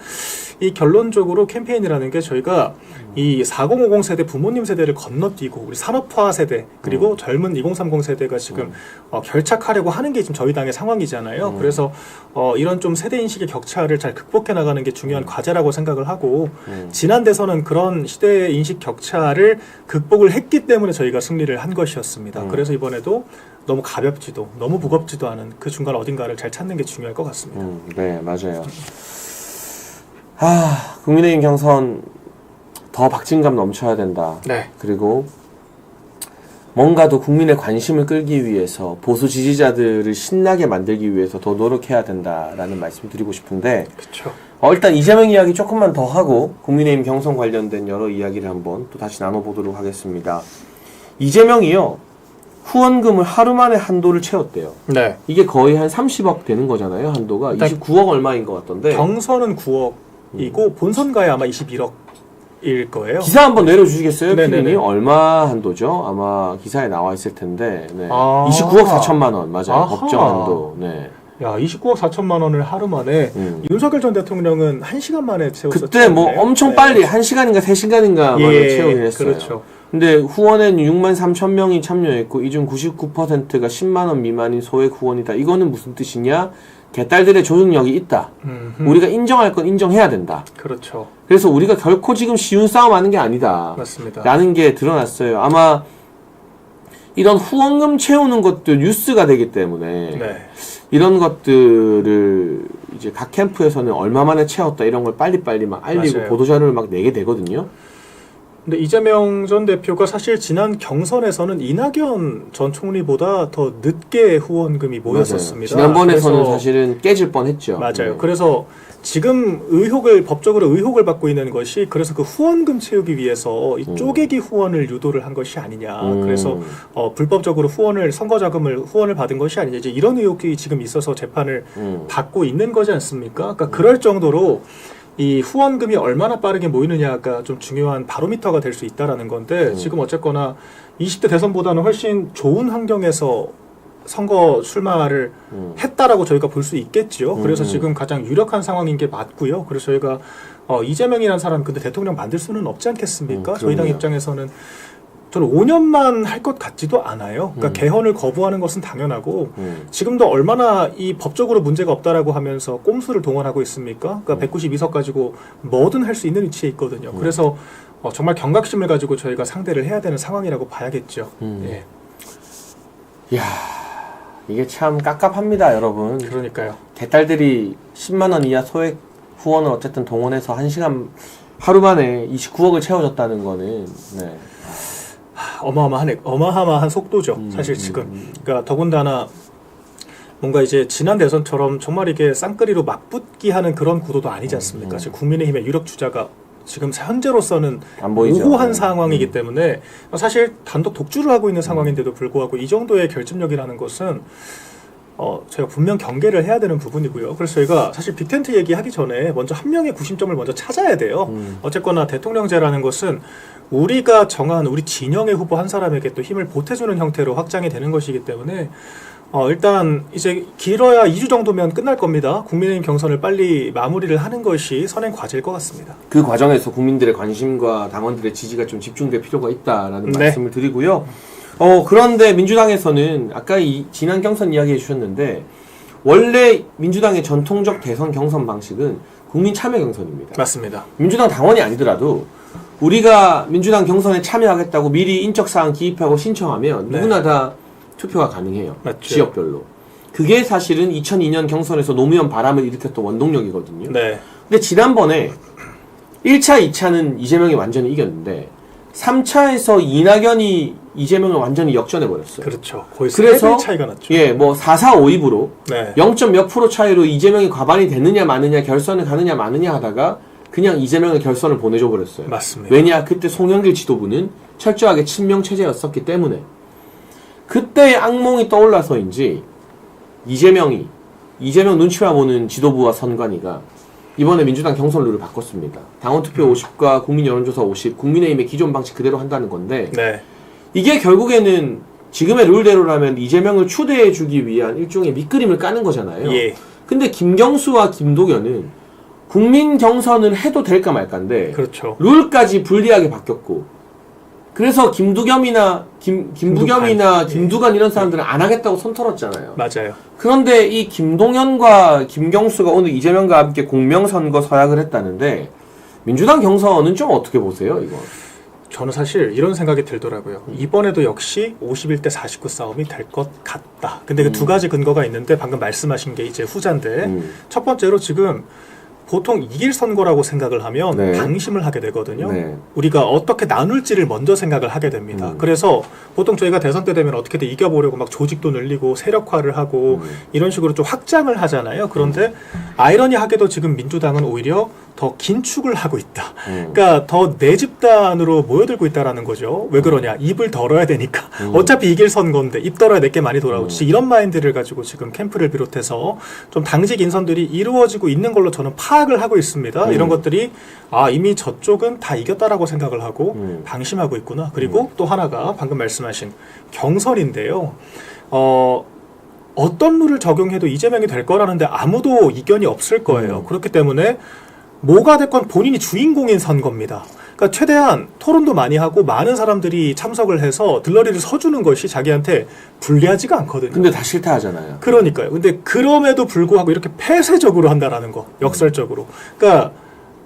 [SPEAKER 5] 이 결론적으로 캠페인이라는 게 저희가 이 4050 세대 부모님 세대를 건너뛰고 우리 산업화 세대 그리고 젊은 2030 세대가 지금 결착하려고 하는 게 지금 저희 당의 상황이잖아요. 그래서 이런 좀 세대 인식의 격차를 잘 극복해 나가는 게 중요한 과제라고 생각을 하고 지난 대선은 그런 시대 인식 격차를 극복을 했기 때문에 저희가 승리를 한 것이었습니다. 그래서 이번에도 너무 가볍지도 너무 무겁지도 않은 그 중간 어딘가를 잘 찾는 게 중요할 것 같습니다.
[SPEAKER 4] 네, 맞아요. 국민의힘 경선 더 박진감 넘쳐야 된다.
[SPEAKER 5] 네.
[SPEAKER 4] 그리고 뭔가 더 국민의 관심을 끌기 위해서 보수 지지자들을 신나게 만들기 위해서 더 노력해야 된다라는 말씀 드리고 싶은데
[SPEAKER 5] 그렇죠.
[SPEAKER 4] 일단 이재명 이야기 조금만 더 하고 국민의힘 경선 관련된 여러 이야기를 한번 또 다시 나눠보도록 하겠습니다. 이재명이요. 후원금을 하루 만에 한도를 채웠대요.
[SPEAKER 5] 네.
[SPEAKER 4] 이게 거의 한 30억 되는 거잖아요. 한도가.
[SPEAKER 5] 일단
[SPEAKER 4] 29억 얼마인 것 같던데.
[SPEAKER 5] 경선은 9억이고 본선 가야 아마 21억일 거예요.
[SPEAKER 4] 기사 한번 내려주시겠어요?
[SPEAKER 5] 네네네.
[SPEAKER 4] 피디님? 얼마 한도죠? 아마 기사에 나와 있을 텐데. 네.
[SPEAKER 5] 아.
[SPEAKER 4] 29억 4천만 원. 맞아요.
[SPEAKER 5] 아하.
[SPEAKER 4] 법정 한도. 네.
[SPEAKER 5] 야, 29억 4천만 원을 하루 만에 윤석열 전 대통령은 1시간 만에 채웠었죠.
[SPEAKER 4] 그때 뭐 엄청 빨리 1시간인가 3시간인가 만에 채우긴 했어요.
[SPEAKER 5] 그렇죠.
[SPEAKER 4] 근데 후원에는 6만 3천 명이 참여했고 이 중 99%가 10만 원 미만인 소액 후원이다. 이거는 무슨 뜻이냐? 개딸들의 조직력이 있다. 우리가 인정할 건 인정해야 된다.
[SPEAKER 5] 그렇죠.
[SPEAKER 4] 그래서 우리가 결코 지금 쉬운 싸움하는 게 아니다.
[SPEAKER 5] 맞습니다.
[SPEAKER 4] 라는 게 드러났어요. 아마 이런 후원금 채우는 것도 뉴스가 되기 때문에
[SPEAKER 5] 네.
[SPEAKER 4] 이런 것들을 이제 각 캠프에서는 얼마 만에 채웠다 이런 걸 빨리빨리 막 알리고
[SPEAKER 5] 맞아요.
[SPEAKER 4] 보도자료를 막 내게 되거든요.
[SPEAKER 5] 근데 이재명 전 대표가 사실 지난 경선에서는 이낙연 전 총리보다 더 늦게 후원금이 모였었습니다.
[SPEAKER 4] 맞아요. 지난번에서는
[SPEAKER 5] 그래서
[SPEAKER 4] 사실은 깨질 뻔했죠.
[SPEAKER 5] 맞아요.
[SPEAKER 4] 네.
[SPEAKER 5] 그래서 지금 법적으로 의혹을 받고 있는 것이 그래서 그 후원금 채우기 위해서 이 쪼개기 후원을 유도를 한 것이 아니냐. 그래서 불법적으로 선거 자금을 후원을 받은 것이 아니냐. 이제 이런 의혹이 지금 있어서 재판을 받고 있는 거지 않습니까? 그러니까 그럴 정도로 이 후원금이 얼마나 빠르게 모이느냐가 좀 중요한 바로미터가 될 수 있다라는 건데 지금 어쨌거나 20대 대선보다는 훨씬 좋은 환경에서 선거 출마를 했다라고 저희가 볼 수 있겠죠. 그래서 지금 가장 유력한 상황인 게 맞고요. 그래서 저희가 이재명이라는 사람 근데 대통령 만들 수는 없지 않겠습니까? 저희 당 입장에서는 저는 5년만 할 것 같지도 않아요. 그러니까 개헌을 거부하는 것은 당연하고 지금도 얼마나 이 법적으로 문제가 없다라고 하면서 꼼수를 동원하고 있습니까? 그러니까 192석 가지고 뭐든 할 수 있는 위치에 있거든요. 그래서 정말 경각심을 가지고 저희가 상대를 해야 되는 상황이라고 봐야겠죠. 예.
[SPEAKER 4] 이야, 이게 참 깝깝합니다, 여러분.
[SPEAKER 5] 그러니까요.
[SPEAKER 4] 개딸들이 10만 원 이하 소액 후원을 어쨌든 동원해서 1시간 하루 만에 29억을 채워줬다는 거는 네.
[SPEAKER 5] 어마어마한 속도죠. 사실 지금. 그러니까 더군다나 뭔가 이제 지난 대선처럼 정말 이게 쌍끌이로 맞붙기 하는 그런 구도도 아니지 않습니까? 지금 국민의힘의 유력 주자가 지금 현재로서는
[SPEAKER 4] 안 보이죠.
[SPEAKER 5] 모호한 상황이기 때문에 사실 단독 독주를 하고 있는 상황인데도 불구하고 이 정도의 결집력이라는 것은 저희가 분명 경계를 해야 되는 부분이고요. 그래서 저희가 사실 빅텐트 얘기하기 전에 먼저 한 명의 구심점을 먼저 찾아야 돼요. 어쨌거나 대통령제라는 것은 우리가 정한 우리 진영의 후보 한 사람에게 또 힘을 보태주는 형태로 확장이 되는 것이기 때문에 일단 이제 길어야 2주 정도면 끝날 겁니다. 국민의힘 경선을 빨리 마무리를 하는 것이 선행 과제일 것 같습니다.
[SPEAKER 4] 그 과정에서 국민들의 관심과 당원들의 지지가 좀 집중될 필요가 있다라는
[SPEAKER 5] 네.
[SPEAKER 4] 말씀을 드리고요. 그런데 민주당에서는 아까 지난 경선 이야기해 주셨는데 원래 민주당의 전통적 대선 경선 방식은 국민 참여 경선입니다.
[SPEAKER 5] 맞습니다.
[SPEAKER 4] 민주당 당원이 아니더라도 우리가 민주당 경선에 참여하겠다고 미리 인적사항 기입하고 신청하면
[SPEAKER 5] 네.
[SPEAKER 4] 누구나 다 투표가 가능해요.
[SPEAKER 5] 맞죠.
[SPEAKER 4] 지역별로. 그게 사실은 2002년 경선에서 노무현 바람을 일으켰던 원동력이거든요.
[SPEAKER 5] 네.
[SPEAKER 4] 근데 지난번에 1차, 2차는 이재명이 완전히 이겼는데 3차에서 이낙연이 이재명을 완전히 역전해버렸어요.
[SPEAKER 5] 그렇죠. 거의
[SPEAKER 4] 그래서
[SPEAKER 5] 3배 차이가 났죠.
[SPEAKER 4] 예, 뭐 4,4,5입으로
[SPEAKER 5] 네.
[SPEAKER 4] 0점 몇 프로 차이로 이재명이 과반이 됐느냐 마느냐 결선을 가느냐 마느냐 하다가 그냥 이재명의 결선을 보내줘 버렸어요.
[SPEAKER 5] 맞습니다.
[SPEAKER 4] 왜냐? 그때 송영길 지도부는 철저하게 친명 체제였었기 때문에 그때의 악몽이 떠올라서인지 이재명 눈치만 보는 지도부와 선관위가 이번에 민주당 경선 룰을 바꿨습니다. 당원 투표 50과 국민 여론조사 50, 국민의힘의 기존 방식 그대로 한다는 건데
[SPEAKER 5] 네.
[SPEAKER 4] 이게 결국에는 지금의 룰대로라면 이재명을 추대해주기 위한 일종의 밑그림을 까는 거잖아요.
[SPEAKER 5] 예.
[SPEAKER 4] 근데 김경수와 김도겸은 국민 경선을 해도 될까 말까인데
[SPEAKER 5] 그렇죠.
[SPEAKER 4] 룰까지 불리하게 바뀌었고 그래서 김부겸이나 김두관 이런 사람들은 안 하겠다고 손 털었잖아요.
[SPEAKER 5] 맞아요.
[SPEAKER 4] 그런데 이 김동연과 김경수가 오늘 이재명과 함께 공명선거 서약을 했다는데 민주당 경선은 좀 어떻게 보세요, 이거?
[SPEAKER 5] 저는 사실 이런 생각이 들더라고요. 이번에도 역시 51대 49 싸움이 될 것 같다. 근데 그 두 가지 근거가 있는데 방금 말씀하신 게 이제 후자인데 첫 번째로 지금 보통 이길 선거라고 생각을 하면
[SPEAKER 4] 네.
[SPEAKER 5] 방심을 하게 되거든요.
[SPEAKER 4] 네.
[SPEAKER 5] 우리가 어떻게 나눌지를 먼저 생각을 하게 됩니다. 그래서 보통 저희가 대선 때 되면 어떻게든 이겨보려고 막 조직도 늘리고 세력화를 하고 이런 식으로 좀 확장을 하잖아요. 그런데 아이러니하게도 지금 민주당은 오히려 더 긴축을 하고 있다. 그러니까 더 내 집단으로 모여들고 있다라는 거죠. 왜 그러냐? 입을 덜어야 되니까. 어차피 이길 선거인데 입 덜어야 내게 많이 돌아오지. 이런 마인드를 가지고 지금 캠프를 비롯해서 좀 당직 인선들이 이루어지고 있는 걸로 저는 파악을 하고 있습니다. 이런 것들이 이미 저쪽은 다 이겼다라고 생각을 하고 방심하고 있구나. 그리고 또 하나가 방금 말씀하신 경선인데요. 어떤 룰을 적용해도 이재명이 될 거라는데 아무도 이견이 없을 거예요. 그렇기 때문에 뭐가 됐건 본인이 주인공인 선거입니다. 그러니까 최대한 토론도 많이 하고 많은 사람들이 참석을 해서 들러리를 서주는 것이 자기한테 불리하지가 않거든요.
[SPEAKER 4] 근데 다 싫다 하잖아요.
[SPEAKER 5] 그러니까요. 근데 그럼에도 불구하고 이렇게 폐쇄적으로 한다라는 거, 역설적으로. 그러니까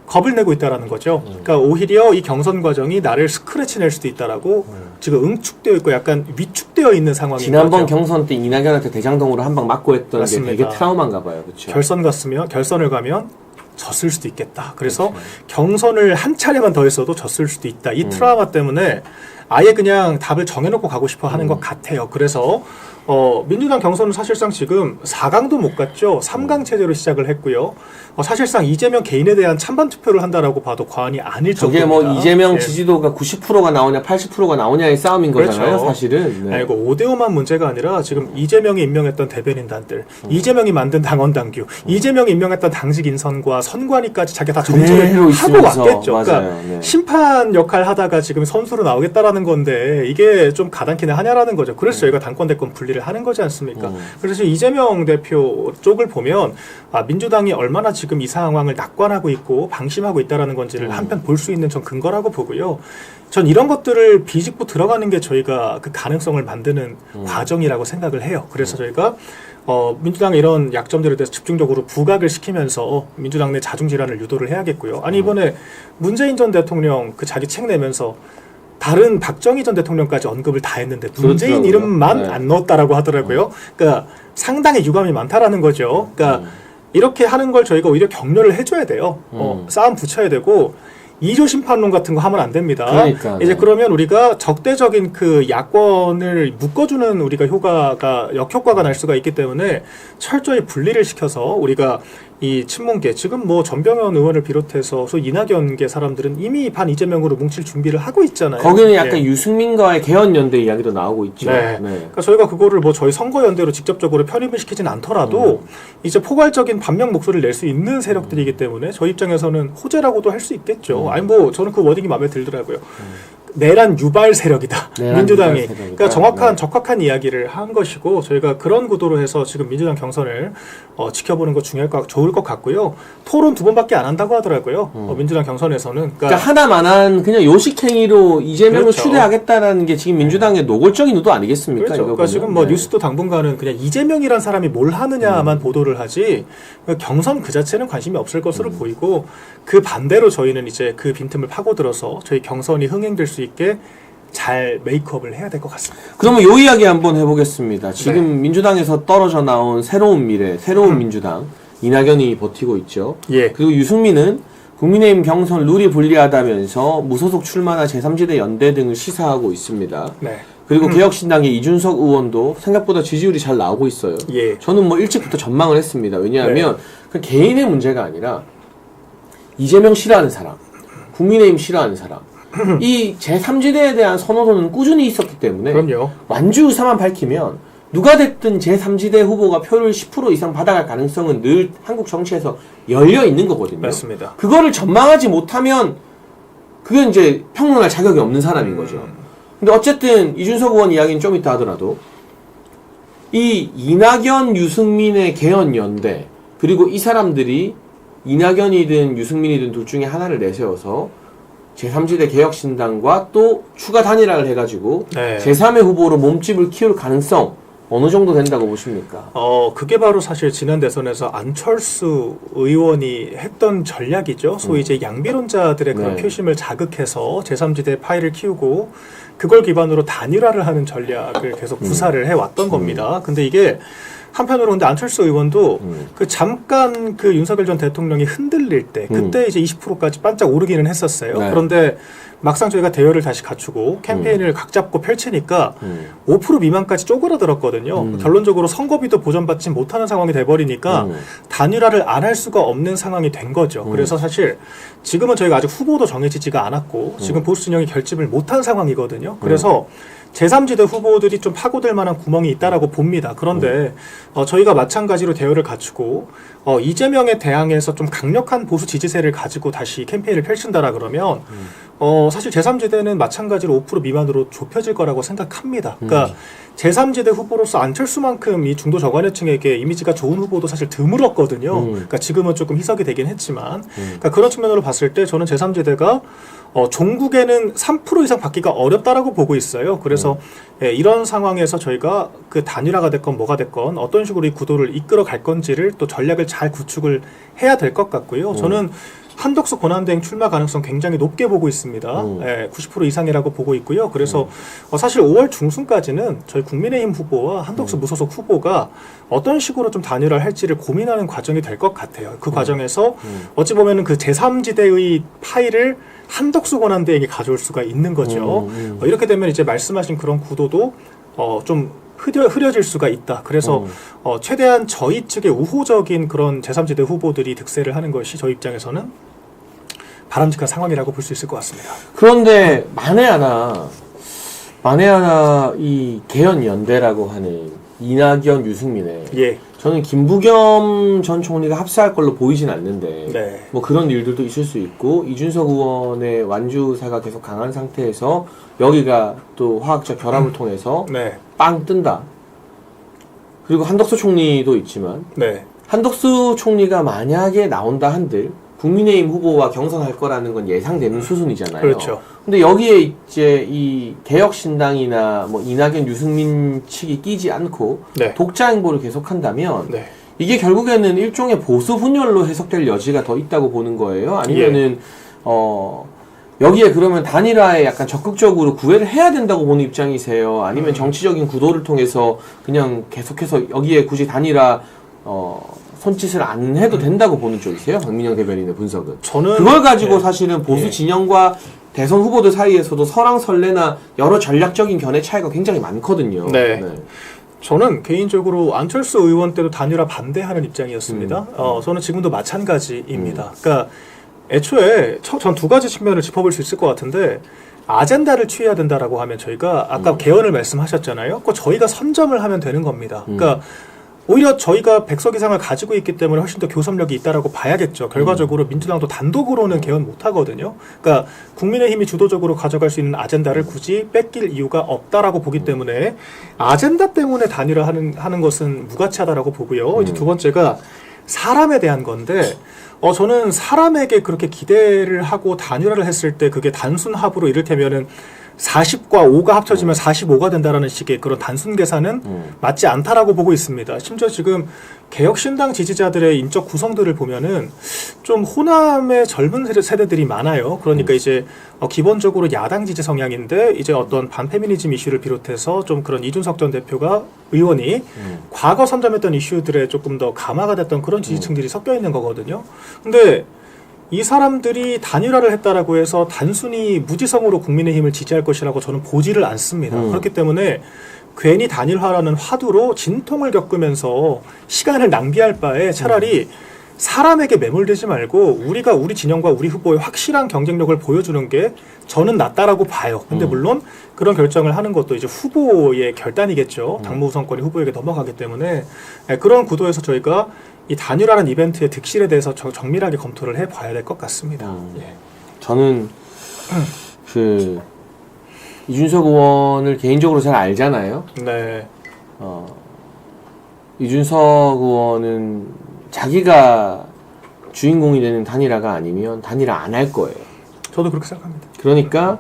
[SPEAKER 5] 겁을 내고 있다라는 거죠. 그러니까 오히려 이 경선 과정이 나를 스크래치 낼 수도 있다라고 지금 응축되어 있고 약간 위축되어 있는 상황인
[SPEAKER 4] 지난번
[SPEAKER 5] 거죠.
[SPEAKER 4] 경선 때 이낙연한테 대장동으로 한 방 맞고 했던
[SPEAKER 5] 맞습니다.
[SPEAKER 4] 게 되게 트라우마인가 봐요. 그렇죠?
[SPEAKER 5] 결선을 가면 졌을 수도 있겠다. 그래서 경선을 한 차례만 더 했어도 졌을 수도 있다. 이 트라우마 때문에 아예 그냥 답을 정해놓고 가고 싶어 하는 것 같아요. 그래서 민주당 경선은 사실상 지금 4강도 못 갔죠. 3강 체제로 시작을 했고요. 사실상 이재명 개인에 대한 찬반 투표를 한다라고 봐도 과언이 아닐
[SPEAKER 4] 저게
[SPEAKER 5] 정도입니다.
[SPEAKER 4] 뭐 이재명
[SPEAKER 5] 예.
[SPEAKER 4] 지지도가 90%가 나오냐 80%가 나오냐의 싸움인 거잖아요.
[SPEAKER 5] 그렇죠.
[SPEAKER 4] 사실은. 네.
[SPEAKER 5] 아니, 이거 5대5만 문제가 아니라 지금 이재명이 임명했던 대변인단들, 이재명이 만든 당원당규, 이재명이 임명했던 당직 인선과 선관위까지 자기가 다 정조를
[SPEAKER 4] 그대로
[SPEAKER 5] 하고
[SPEAKER 4] 있으면서.
[SPEAKER 5] 왔겠죠.
[SPEAKER 4] 맞아요.
[SPEAKER 5] 그러니까
[SPEAKER 4] 네.
[SPEAKER 5] 심판 역할 하다가 지금 선수로 나오겠다라는 건데 이게 좀 가당키나 하냐라는 거죠. 그래서 저희가 당권 대권 분리를 하는 거지 않습니까? 그래서 이재명 대표 쪽을 보면 민주당이 얼마나 지금 이 상황을 낙관하고 있고 방심하고 있다라는 건지를 한편 볼 수 있는 전 근거라고 보고요. 전 이런 것들을 비집고 들어가는 게 저희가 그 가능성을 만드는 과정이라고 생각을 해요. 그래서 저희가 민주당의 이런 약점들에 대해서 집중적으로 부각을 시키면서 민주당 내 자중질환을 유도를 해야겠고요. 아니 이번에 문재인 전 대통령 그 자기 책 내면서 다른 박정희 전 대통령까지 언급을 다 했는데 문재인
[SPEAKER 4] 그렇더라고요.
[SPEAKER 5] 이름만
[SPEAKER 4] 네.
[SPEAKER 5] 안 넣었다라고 하더라고요. 그러니까 상당히 유감이 많다라는 거죠. 그러니까 이렇게 하는 걸 저희가 오히려 격려를 해줘야 돼요. 싸움 붙여야 되고 이조 심판론 같은 거 하면 안 됩니다.
[SPEAKER 4] 그러니까,
[SPEAKER 5] 이제
[SPEAKER 4] 네.
[SPEAKER 5] 그러면 우리가 적대적인 그 야권을 묶어주는 우리가 역효과가 날 수가 있기 때문에 철저히 분리를 시켜서 우리가 이 친문계 지금 뭐 전병현 의원을 비롯해서 소위 이낙연계 사람들은 이미 반 이재명으로 뭉칠 준비를 하고 있잖아요.
[SPEAKER 4] 거기는 약간
[SPEAKER 5] 예.
[SPEAKER 4] 유승민과의 개헌연대 이야기도 나오고 있죠.
[SPEAKER 5] 네. 그러니까 저희가 그거를 뭐 저희 선거연대로 직접적으로 편입을 시키진 않더라도 이제 포괄적인 반명 목소리를 낼 수 있는 세력들이기 때문에 저희 입장에서는 호재라고도 할 수 있겠죠. 아니 뭐 저는 그 워딩이 마음에 들더라고요. 내란 유발 세력이다.
[SPEAKER 4] 내란
[SPEAKER 5] 민주당이.
[SPEAKER 4] 유발 세력이다.
[SPEAKER 5] 그러니까 정확한
[SPEAKER 4] 네.
[SPEAKER 5] 적확한 이야기를 한 것이고 저희가 그런 구도로 해서 지금 민주당 경선을 지켜보는 거 좋을 것 같고요. 토론 2번밖에 안 한다고 하더라고요. 민주당 경선에서는.
[SPEAKER 4] 그러니까 하나만한 그냥 요식행위로 이재명을
[SPEAKER 5] 그렇죠.
[SPEAKER 4] 추대하겠다라는 게 지금 민주당의 노골적인 의도 아니겠습니까?
[SPEAKER 5] 그렇죠.
[SPEAKER 4] 이거
[SPEAKER 5] 그러니까
[SPEAKER 4] 보면.
[SPEAKER 5] 지금 뭐
[SPEAKER 4] 네.
[SPEAKER 5] 뉴스도 당분간은 그냥 이재명이란 사람이 뭘 하느냐만 보도를 하지 경선 그 자체는 관심이 없을 것으로 보이고 그 반대로 저희는 이제 그 빈틈을 파고들어서 저희 경선이 흥행될 수 있게 잘 메이크업을 해야 될 것 같습니다.
[SPEAKER 4] 그러면 요 이야기 한번 해보겠습니다. 지금
[SPEAKER 5] 네.
[SPEAKER 4] 민주당에서 떨어져 나온 새로운 미래, 새로운 민주당 이낙연이 버티고 있죠.
[SPEAKER 5] 예.
[SPEAKER 4] 그리고 유승민은 국민의힘 경선 룰이 불리하다면서 무소속 출마나 제3지대 연대 등을 시사하고 있습니다.
[SPEAKER 5] 네.
[SPEAKER 4] 그리고 개혁신당의 이준석 의원도 생각보다 지지율이 잘 나오고 있어요.
[SPEAKER 5] 예.
[SPEAKER 4] 저는 뭐 일찍부터 전망을 했습니다. 왜냐하면 그 개인의 문제가 아니라 이재명 싫어하는 사람, 국민의힘 싫어하는 사람, 이 제3지대에 대한 선호도는 꾸준히 있었기 때문에
[SPEAKER 5] 그럼요.
[SPEAKER 4] 완주 의사만 밝히면 누가 됐든 제3지대 후보가 표를 10% 이상 받아갈 가능성은 늘 한국 정치에서 열려 있는 거거든요.
[SPEAKER 5] 맞습니다.
[SPEAKER 4] 그거를 전망하지 못하면 그게 이제 평론할 자격이 없는 사람인 거죠. 근데 어쨌든 이준석 의원 이야기는 좀 이따 하더라도 이 이낙연, 유승민의 개헌연대 그리고 이 사람들이 이낙연이든 유승민이든 둘 중에 하나를 내세워서 제3지대 개혁신당과 또 추가 단일화를 해가지고
[SPEAKER 5] 네.
[SPEAKER 4] 제3의 후보로 몸집을 키울 가능성 어느 정도 된다고 보십니까?
[SPEAKER 5] 그게 바로 사실 지난 대선에서 안철수 의원이 했던 전략이죠. 소위 이제 양비론자들의 그런
[SPEAKER 4] 네.
[SPEAKER 5] 표심을 자극해서 제3지대 파이를 키우고 그걸 기반으로 단일화를 하는 전략을 계속 구사를 해왔던 겁니다. 근데 이게 한편으로 근데 안철수 의원도 그 잠깐 그 윤석열 전 대통령이 흔들릴 때 그때 이제 20%까지 반짝 오르기는 했었어요.
[SPEAKER 4] 네.
[SPEAKER 5] 그런데 막상 저희가 대열을 다시 갖추고 캠페인을 각 잡고 펼치니까 5% 미만까지 쪼그라들었거든요. 결론적으로 선거비도 보전받지 못하는 상황이 돼버리니까 단일화를 안 할 수가 없는 상황이 된 거죠. 그래서 사실 지금은 저희가 아직 후보도 정해지지가 않았고 지금 보수 진영이 결집을 못한 상황이거든요. 그래서 제3지대 후보들이 좀 파고들 만한 구멍이 있다라고 봅니다. 그런데 저희가 마찬가지로 대열을 갖추고 이재명에 대항해서 좀 강력한 보수 지지세를 가지고 다시 캠페인을 펼친다라 그러면 사실 제3지대는 마찬가지로 5% 미만으로 좁혀질 거라고 생각합니다. 그러니까 제3지대 후보로서 안철수만큼 이 중도 저간여층에게 이미지가 좋은 후보도 사실 드물었거든요. 그러니까 지금은 조금 희석이 되긴 했지만 그러니까 그런 측면으로 봤을 때 저는 제3지대가 종국에는 3% 이상 받기가 어렵다라고 보고 있어요. 그래서 이런 상황에서 저희가 그 단일화가 됐건 뭐가 됐건 어떤 식으로 이 구도를 이끌어 갈 건지를 또 전략을 잘 구축을 해야 될 것 같고요. 저는 한덕수 권한대행 출마 가능성 굉장히 높게 보고 있습니다. 90% 이상이라고 보고 있고요. 그래서 사실 5월 중순까지는 저희 국민의힘 후보와 한덕수 무소속 후보가 어떤 식으로 좀 단일화를 할지를 고민하는 과정이 될 것 같아요. 그 과정에서 어찌 보면은 그 제3지대의 파일을 한덕수 권한대행이 가져올 수가 있는 거죠. 이렇게 되면 이제 말씀하신 그런 구도도 좀 흐려질 수가 있다. 그래서 최대한 저희 측의 우호적인 그런 제3지대 후보들이 득세를 하는 것이 저희 입장에서는 바람직한 상황이라고 볼 수 있을 것 같습니다.
[SPEAKER 4] 그런데 만에 하나 이 개헌 연대라고 하는 이낙연, 유승민의
[SPEAKER 5] 예.
[SPEAKER 4] 저는 김부겸 전 총리가 합사할 걸로 보이진 않는데
[SPEAKER 5] 네.
[SPEAKER 4] 뭐 그런 일들도 있을 수 있고 이준석 의원의 완주사가 계속 강한 상태에서 여기가 또 화학적 결합을 통해서
[SPEAKER 5] 네.
[SPEAKER 4] 빵 뜬다. 그리고 한덕수 총리도 있지만
[SPEAKER 5] 네.
[SPEAKER 4] 한덕수 총리가 만약에 나온다 한들 국민의힘 후보와 경선할 거라는 건 예상되는 수순이잖아요.
[SPEAKER 5] 그렇죠.
[SPEAKER 4] 근데 여기에 이제 이 개혁신당이나 뭐 이낙연, 유승민 측이 끼지 않고
[SPEAKER 5] 네.
[SPEAKER 4] 독자 행보를 계속한다면
[SPEAKER 5] 네.
[SPEAKER 4] 이게 결국에는 일종의 보수 분열로 해석될 여지가 더 있다고 보는 거예요. 아니면은 여기에 그러면 단일화에 약간 적극적으로 구애를 해야 된다고 보는 입장이세요? 아니면 정치적인 구도를 통해서 그냥 계속해서 여기에 굳이 단일화 손짓을 안 해도 된다고 보는 쪽이세요? 박민영 대변인의 분석은.
[SPEAKER 5] 저는
[SPEAKER 4] 그걸 가지고
[SPEAKER 5] 네.
[SPEAKER 4] 사실은 보수
[SPEAKER 5] 네.
[SPEAKER 4] 진영과 대선 후보들 사이에서도 설왕설래나 여러 전략적인 견해 차이가 굉장히 많거든요.
[SPEAKER 5] 네. 저는 개인적으로 안철수 의원 때도 단일화 반대하는 입장이었습니다. 저는 지금도 마찬가지입니다. 그러니까 애초에 전 두 가지 측면을 짚어볼 수 있을 것 같은데 아젠다를 취해야 된다라고 하면 저희가 아까 개헌을 말씀하셨잖아요. 그거 저희가 선점을 하면 되는 겁니다. 그러니까 오히려 저희가 100석 이상을 가지고 있기 때문에 훨씬 더 교섭력이 있다라고 봐야겠죠. 결과적으로 민주당도 단독으로는 개헌 못 하거든요. 그러니까 국민의힘이 주도적으로 가져갈 수 있는 아젠다를 굳이 뺏길 이유가 없다라고 보기 때문에 아젠다 때문에 단일화하는 것은 무가치하다라고 보고요. 이제 두 번째가 사람에 대한 건데 저는 사람에게 그렇게 기대를 하고 단일화를 했을 때 그게 단순 합으로 이를테면은 40과 5가 합쳐지면 45가 된다라는 식의 그런 단순 계산은 맞지 않다라고 보고 있습니다. 심지어 지금 개혁신당 지지자들의 인적 구성들을 보면은 좀 호남의 젊은 세대들이 많아요. 그러니까 이제 기본적으로 야당 지지 성향인데 이제 어떤 반페미니즘 이슈를 비롯해서 좀 그런 이준석 전 대표가 의원이 과거 선점했던 이슈들에 조금 더 감화가 됐던 그런 지지층들이 섞여 있는 거거든요. 근데 이 사람들이 단일화를 했다라고 해서 단순히 무지성으로 국민의힘을 지지할 것이라고 저는 보지를 않습니다. 그렇기 때문에 괜히 단일화라는 화두로 진통을 겪으면서 시간을 낭비할 바에 차라리 사람에게 매몰되지 말고 우리가 우리 진영과 우리 후보의 확실한 경쟁력을 보여주는 게 저는 낫다라고 봐요. 근데 물론 그런 결정을 하는 것도 이제 후보의 결단이겠죠. 당무 우선권이 후보에게 넘어가기 때문에 그런 구도에서 저희가 이 단일화라는 이벤트의 득실에 대해서 정밀하게 검토를 해봐야 될 것 같습니다.
[SPEAKER 4] 저는 그 이준석 의원을 개인적으로 잘 알잖아요.
[SPEAKER 5] 네.
[SPEAKER 4] 이준석 의원은 자기가 주인공이 되는 단일화가 아니면 단일화 안 할 거예요.
[SPEAKER 5] 저도 그렇게 생각합니다.
[SPEAKER 4] 그러니까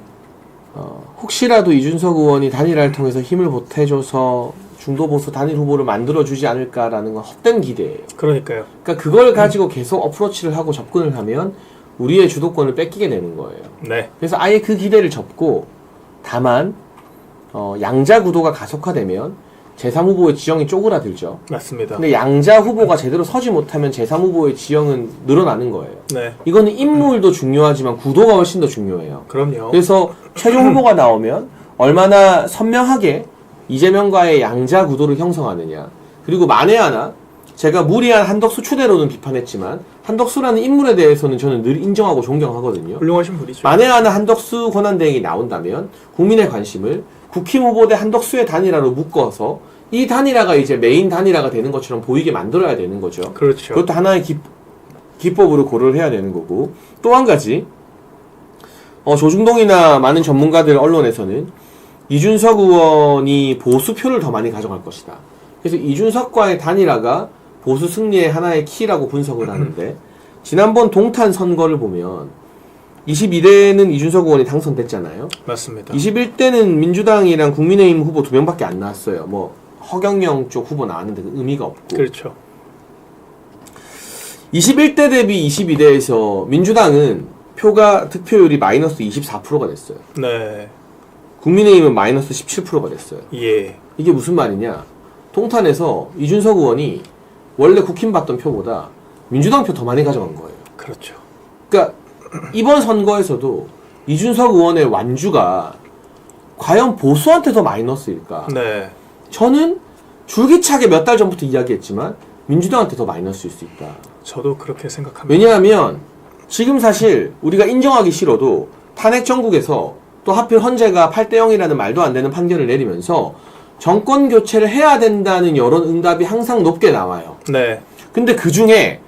[SPEAKER 4] 혹시라도 이준석 의원이 단일화를 통해서 힘을 보태줘서 중도보수 단일 후보를 만들어주지 않을까라는 건 헛된 기대예요.
[SPEAKER 5] 그러니까요.
[SPEAKER 4] 그러니까 그걸 가지고 계속 어프로치를 하고 접근을 하면 우리의 주도권을 뺏기게 되는 거예요.
[SPEAKER 5] 네.
[SPEAKER 4] 그래서 아예 그 기대를 접고 다만 양자 구도가 가속화되면 제3후보의 지형이 쪼그라들죠.
[SPEAKER 5] 맞습니다.
[SPEAKER 4] 근데 양자 후보가 제대로 서지 못하면 제3후보의 지형은 늘어나는 거예요.
[SPEAKER 5] 네.
[SPEAKER 4] 이거는 인물도 중요하지만 구도가 훨씬 더 중요해요.
[SPEAKER 5] 그럼요.
[SPEAKER 4] 그래서 최종 후보가 나오면 얼마나 선명하게 이재명과의 양자 구도를 형성하느냐. 그리고 만에 하나 제가 무리한 한덕수 추대로는 비판했지만 한덕수라는 인물에 대해서는 저는 늘 인정하고 존경하거든요.
[SPEAKER 5] 훌륭하신 분이죠.
[SPEAKER 4] 만에 하나 한덕수 권한대행이 나온다면 국민의 관심을 국힘 후보 대 한덕수의 단일화로 묶어서 이 단일화가 이제 메인 단일화가 되는 것처럼 보이게 만들어야 되는 거죠.
[SPEAKER 5] 그렇죠.
[SPEAKER 4] 그것도 하나의 기법으로 고려를 해야 되는 거고 또 한 가지 조중동이나 많은 전문가들 언론에서는 이준석 의원이 보수표를 더 많이 가져갈 것이다. 그래서 이준석과의 단일화가 보수 승리의 하나의 키라고 분석을 하는데 지난번 동탄 선거를 보면 22대는 이준석 의원이 당선됐잖아요.
[SPEAKER 5] 맞습니다.
[SPEAKER 4] 21대는 민주당이랑 국민의힘 후보 2명밖에 안 나왔어요. 뭐 허경영 쪽 후보 나왔는데 그 의미가 없고.
[SPEAKER 5] 그렇죠.
[SPEAKER 4] 21대 대비 22대에서 민주당은 표가 득표율이 마이너스 24%가 됐어요.
[SPEAKER 5] 네.
[SPEAKER 4] 국민의힘은 마이너스 17%가 됐어요.
[SPEAKER 5] 예.
[SPEAKER 4] 이게 무슨 말이냐? 통탄에서 이준석 의원이 원래 국힘 받던 표보다 민주당 표 더 많이 가져간 거예요.
[SPEAKER 5] 그렇죠.
[SPEAKER 4] 그러니까 이번 선거에서도 이준석 의원의 완주가 과연 보수한테 더 마이너스일까?
[SPEAKER 5] 네.
[SPEAKER 4] 저는 줄기차게 몇 달 전부터 이야기했지만 민주당한테 더 마이너스일 수 있다.
[SPEAKER 5] 저도 그렇게 생각합니다.
[SPEAKER 4] 왜냐하면 지금 사실 우리가 인정하기 싫어도 탄핵 정국에서 또 하필 헌재가 8대 0이라는 말도 안 되는 판결을 내리면서 정권 교체를 해야 된다는 여론 응답이 항상 높게 나와요.
[SPEAKER 5] 네.
[SPEAKER 4] 근데 그 중에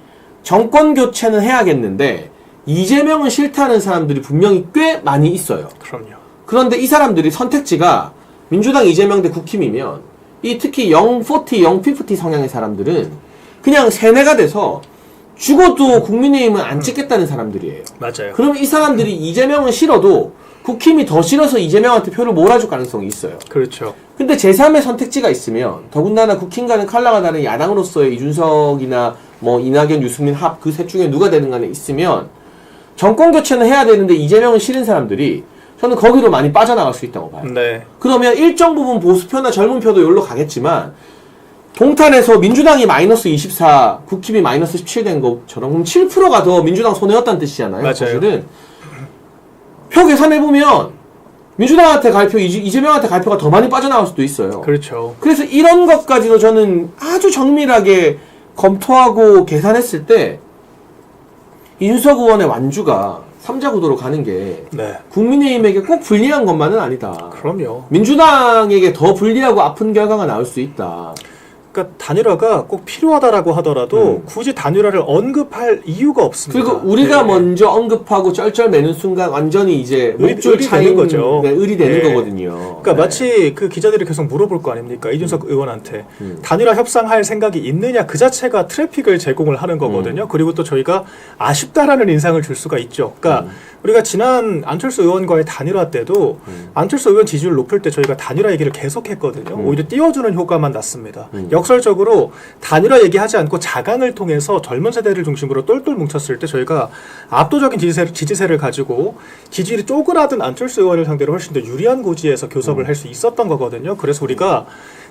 [SPEAKER 4] 정권 교체는 해야겠는데 이재명은 싫다는 사람들이 분명히 꽤 많이 있어요.
[SPEAKER 5] 그럼요.
[SPEAKER 4] 그런데 이 사람들이 선택지가 민주당 이재명 대 국힘이면 이 특히 040, 050 성향의 사람들은 그냥 세뇌가 돼서 죽어도 국민의힘은 안 찍겠다는 사람들이에요.
[SPEAKER 5] 맞아요.
[SPEAKER 4] 그러면 이 사람들이 이재명은 싫어도 국힘이 더 싫어서 이재명한테 표를 몰아줄 가능성이 있어요.
[SPEAKER 5] 그렇죠.
[SPEAKER 4] 근데 제3의 선택지가 있으면 더군다나 국힘과는 컬러가 다른 야당으로서의 이준석이나 뭐 이낙연, 유승민 합 그 셋 중에 누가 되는 간에 있으면 정권 교체는 해야 되는데 이재명은 싫은 사람들이 저는 거기로 많이 빠져나갈 수 있다고 봐요.
[SPEAKER 5] 네.
[SPEAKER 4] 그러면 일정 부분 보수표나 젊은 표도 여기로 가겠지만 동탄에서 민주당이 마이너스 24, 국힘이 마이너스 17 된 것처럼 그럼 7%가 더 민주당 손해였다는 뜻이잖아요.
[SPEAKER 5] 맞아요.
[SPEAKER 4] 사실은 표 계산해보면 민주당한테 갈 표, 이재명한테 갈 표가 더 많이 빠져나갈 수도 있어요.
[SPEAKER 5] 그렇죠.
[SPEAKER 4] 그래서 이런 것까지도 저는 아주 정밀하게 검토하고 계산했을 때 이준석 의원의 완주가 3자 구도로 가는 게
[SPEAKER 5] 네.
[SPEAKER 4] 국민의힘에게 꼭 불리한 것만은 아니다.
[SPEAKER 5] 그럼요.
[SPEAKER 4] 민주당에게 더 불리하고 아픈 결과가 나올 수 있다.
[SPEAKER 5] 그러니까 단일화가 꼭 필요하다라고 하더라도 굳이 단일화를 언급할 이유가 없습니다.
[SPEAKER 4] 그리고 우리가
[SPEAKER 5] 네.
[SPEAKER 4] 먼저 언급하고 쩔쩔매는 순간 완전히 이제 목줄
[SPEAKER 5] 의리
[SPEAKER 4] 차인
[SPEAKER 5] 되는 거죠.
[SPEAKER 4] 네, 의리 되는
[SPEAKER 5] 네.
[SPEAKER 4] 거거든요.
[SPEAKER 5] 그러니까
[SPEAKER 4] 네.
[SPEAKER 5] 마치 그 기자들이 계속 물어볼 거 아닙니까? 이준석 의원한테 단일화 협상할 생각이 있느냐 그 자체가 트래픽을 제공을 하는 거거든요. 그리고 또 저희가 아쉽다라는 인상을 줄 수가 있죠. 그러니까 우리가 지난 안철수 의원과의 단일화 때도 안철수 의원 지지율 높을 때 저희가 단일화 얘기를 계속했거든요. 오히려 띄워주는 효과만 났습니다. 역설적으로 단일화 얘기하지 않고 자강을 통해서 젊은 세대를 중심으로 똘똘 뭉쳤을 때 저희가 압도적인 지지세를 가지고 지지율이 쪼그라든 안철수 의원을 상대로 훨씬 더 유리한 고지에서 교섭을 할 수 있었던 거거든요. 그래서 우리가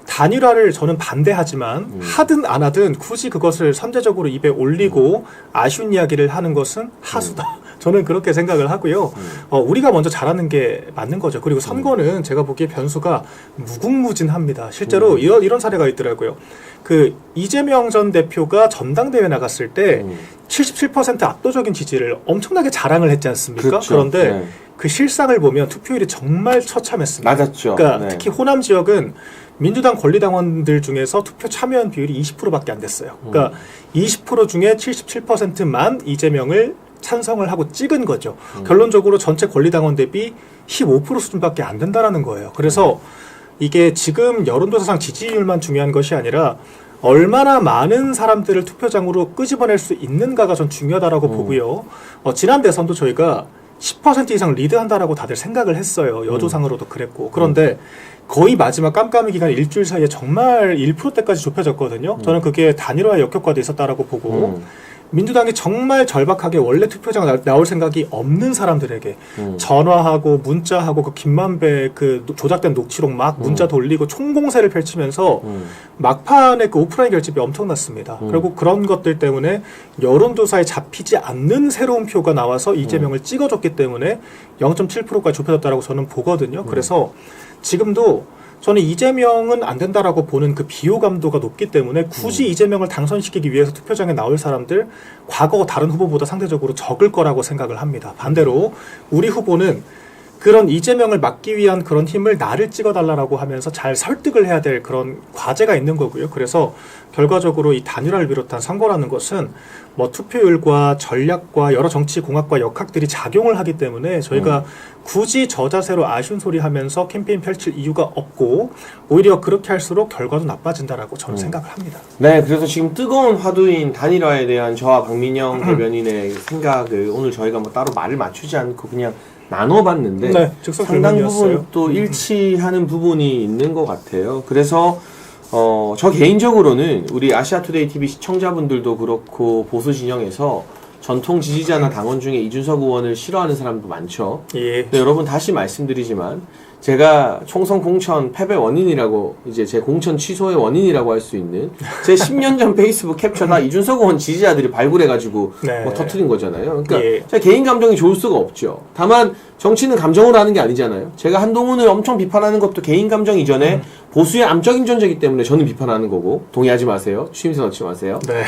[SPEAKER 5] 단일화를 저는 반대하지만 하든 안 하든 굳이 그것을 선제적으로 입에 올리고 아쉬운 이야기를 하는 것은 하수다. 저는 그렇게 생각을 하고요. 우리가 먼저 잘하는 게 맞는 거죠. 그리고 선거는 제가 보기에 변수가 무궁무진합니다. 실제로 이런 사례가 있더라고요. 그 이재명 전 대표가 전당대회 나갔을 때 77% 압도적인 지지를 엄청나게 자랑을 했지 않습니까?
[SPEAKER 4] 그렇죠.
[SPEAKER 5] 그런데
[SPEAKER 4] 네.
[SPEAKER 5] 그 실상을 보면 투표율이 정말 처참했습니다.
[SPEAKER 4] 맞았죠.
[SPEAKER 5] 그러니까
[SPEAKER 4] 네.
[SPEAKER 5] 특히 호남 지역은 민주당 권리당원들 중에서 투표 참여한 비율이 20%밖에 안 됐어요. 그러니까 20% 중에 77%만 이재명을 찬성을 하고 찍은 거죠. 결론적으로 전체 권리당원 대비 15% 수준밖에 안 된다라는 거예요. 그래서 이게 지금 여론조사상 지지율만 중요한 것이 아니라 얼마나 많은 사람들을 투표장으로 끄집어낼 수 있는가가 전 중요하다라고 보고요. 지난 대선도 저희가 10% 이상 리드한다라고 다들 생각을 했어요. 여조상으로도 그랬고. 그런데 거의 마지막 깜깜이 기간 일주일 사이에 정말 1%대까지 좁혀졌거든요. 저는 그게 단일화의 역효과도 있었다라고 보고 민주당이 정말 절박하게 원래 투표장 나올 생각이 없는 사람들에게 전화하고 문자하고 그 김만배 그 조작된 녹취록 막 문자 돌리고 총공세를 펼치면서 막판에 그 오프라인 결집이 엄청났습니다. 그리고 그런 것들 때문에 여론조사에 잡히지 않는 새로운 표가 나와서 이재명을 찍어줬기 때문에 0.7%까지 좁혀졌다라고 저는 보거든요. 그래서 지금도 저는 이재명은 안 된다라고 보는 그 비호감도가 높기 때문에 굳이 이재명을 당선시키기 위해서 투표장에 나올 사람들 과거 다른 후보보다 상대적으로 적을 거라고 생각을 합니다. 반대로 우리 후보는 그런 이재명을 막기 위한 그런 힘을 나를 찍어달라고 하면서 잘 설득을 해야 될 그런 과제가 있는 거고요. 그래서 결과적으로 이 단일화를 비롯한 선거라는 것은 뭐 투표율과 전략과 여러 정치 공학과 역학들이 작용을 하기 때문에 저희가 굳이 저자세로 아쉬운 소리 하면서 캠페인 펼칠 이유가 없고 오히려 그렇게 할수록 결과도 나빠진다라고 저는 생각을 합니다.
[SPEAKER 4] 네, 그래서 지금 뜨거운 화두인 단일화에 대한 저와 박민영 대변인의 생각을 오늘 저희가 뭐 따로 말을 맞추지 않고 그냥 나눠봤는데
[SPEAKER 5] 네, 즉석
[SPEAKER 4] 상당
[SPEAKER 5] 질문이었어요.
[SPEAKER 4] 부분 또 일치하는 부분이 있는 것 같아요. 그래서 저 개인적으로는 우리 아시아투데이 TV 시청자분들도 그렇고 보수 진영에서 전통 지지자나 당원 중에 이준석 의원을 싫어하는 사람도 많죠.
[SPEAKER 5] 예.
[SPEAKER 4] 근데 여러분 다시 말씀드리지만 제가 총선 공천 패배 원인이라고 이제 제 공천 취소의 원인이라고 할 수 있는 제 10년 전 페이스북 캡처나 이준석 의원 지지자들이 발굴해가지고
[SPEAKER 5] 네.
[SPEAKER 4] 뭐 터트린 거잖아요. 그러니까
[SPEAKER 5] 예.
[SPEAKER 4] 제 개인 감정이 좋을 수가 없죠. 다만 정치는 감정으로 하는 게 아니잖아요. 제가 한동훈을 엄청 비판하는 것도 개인 감정 이전에 보수의 암적인 존재이기 때문에 저는 비판하는 거고 동의하지 마세요. 추임새 넣지 마세요.
[SPEAKER 5] 네.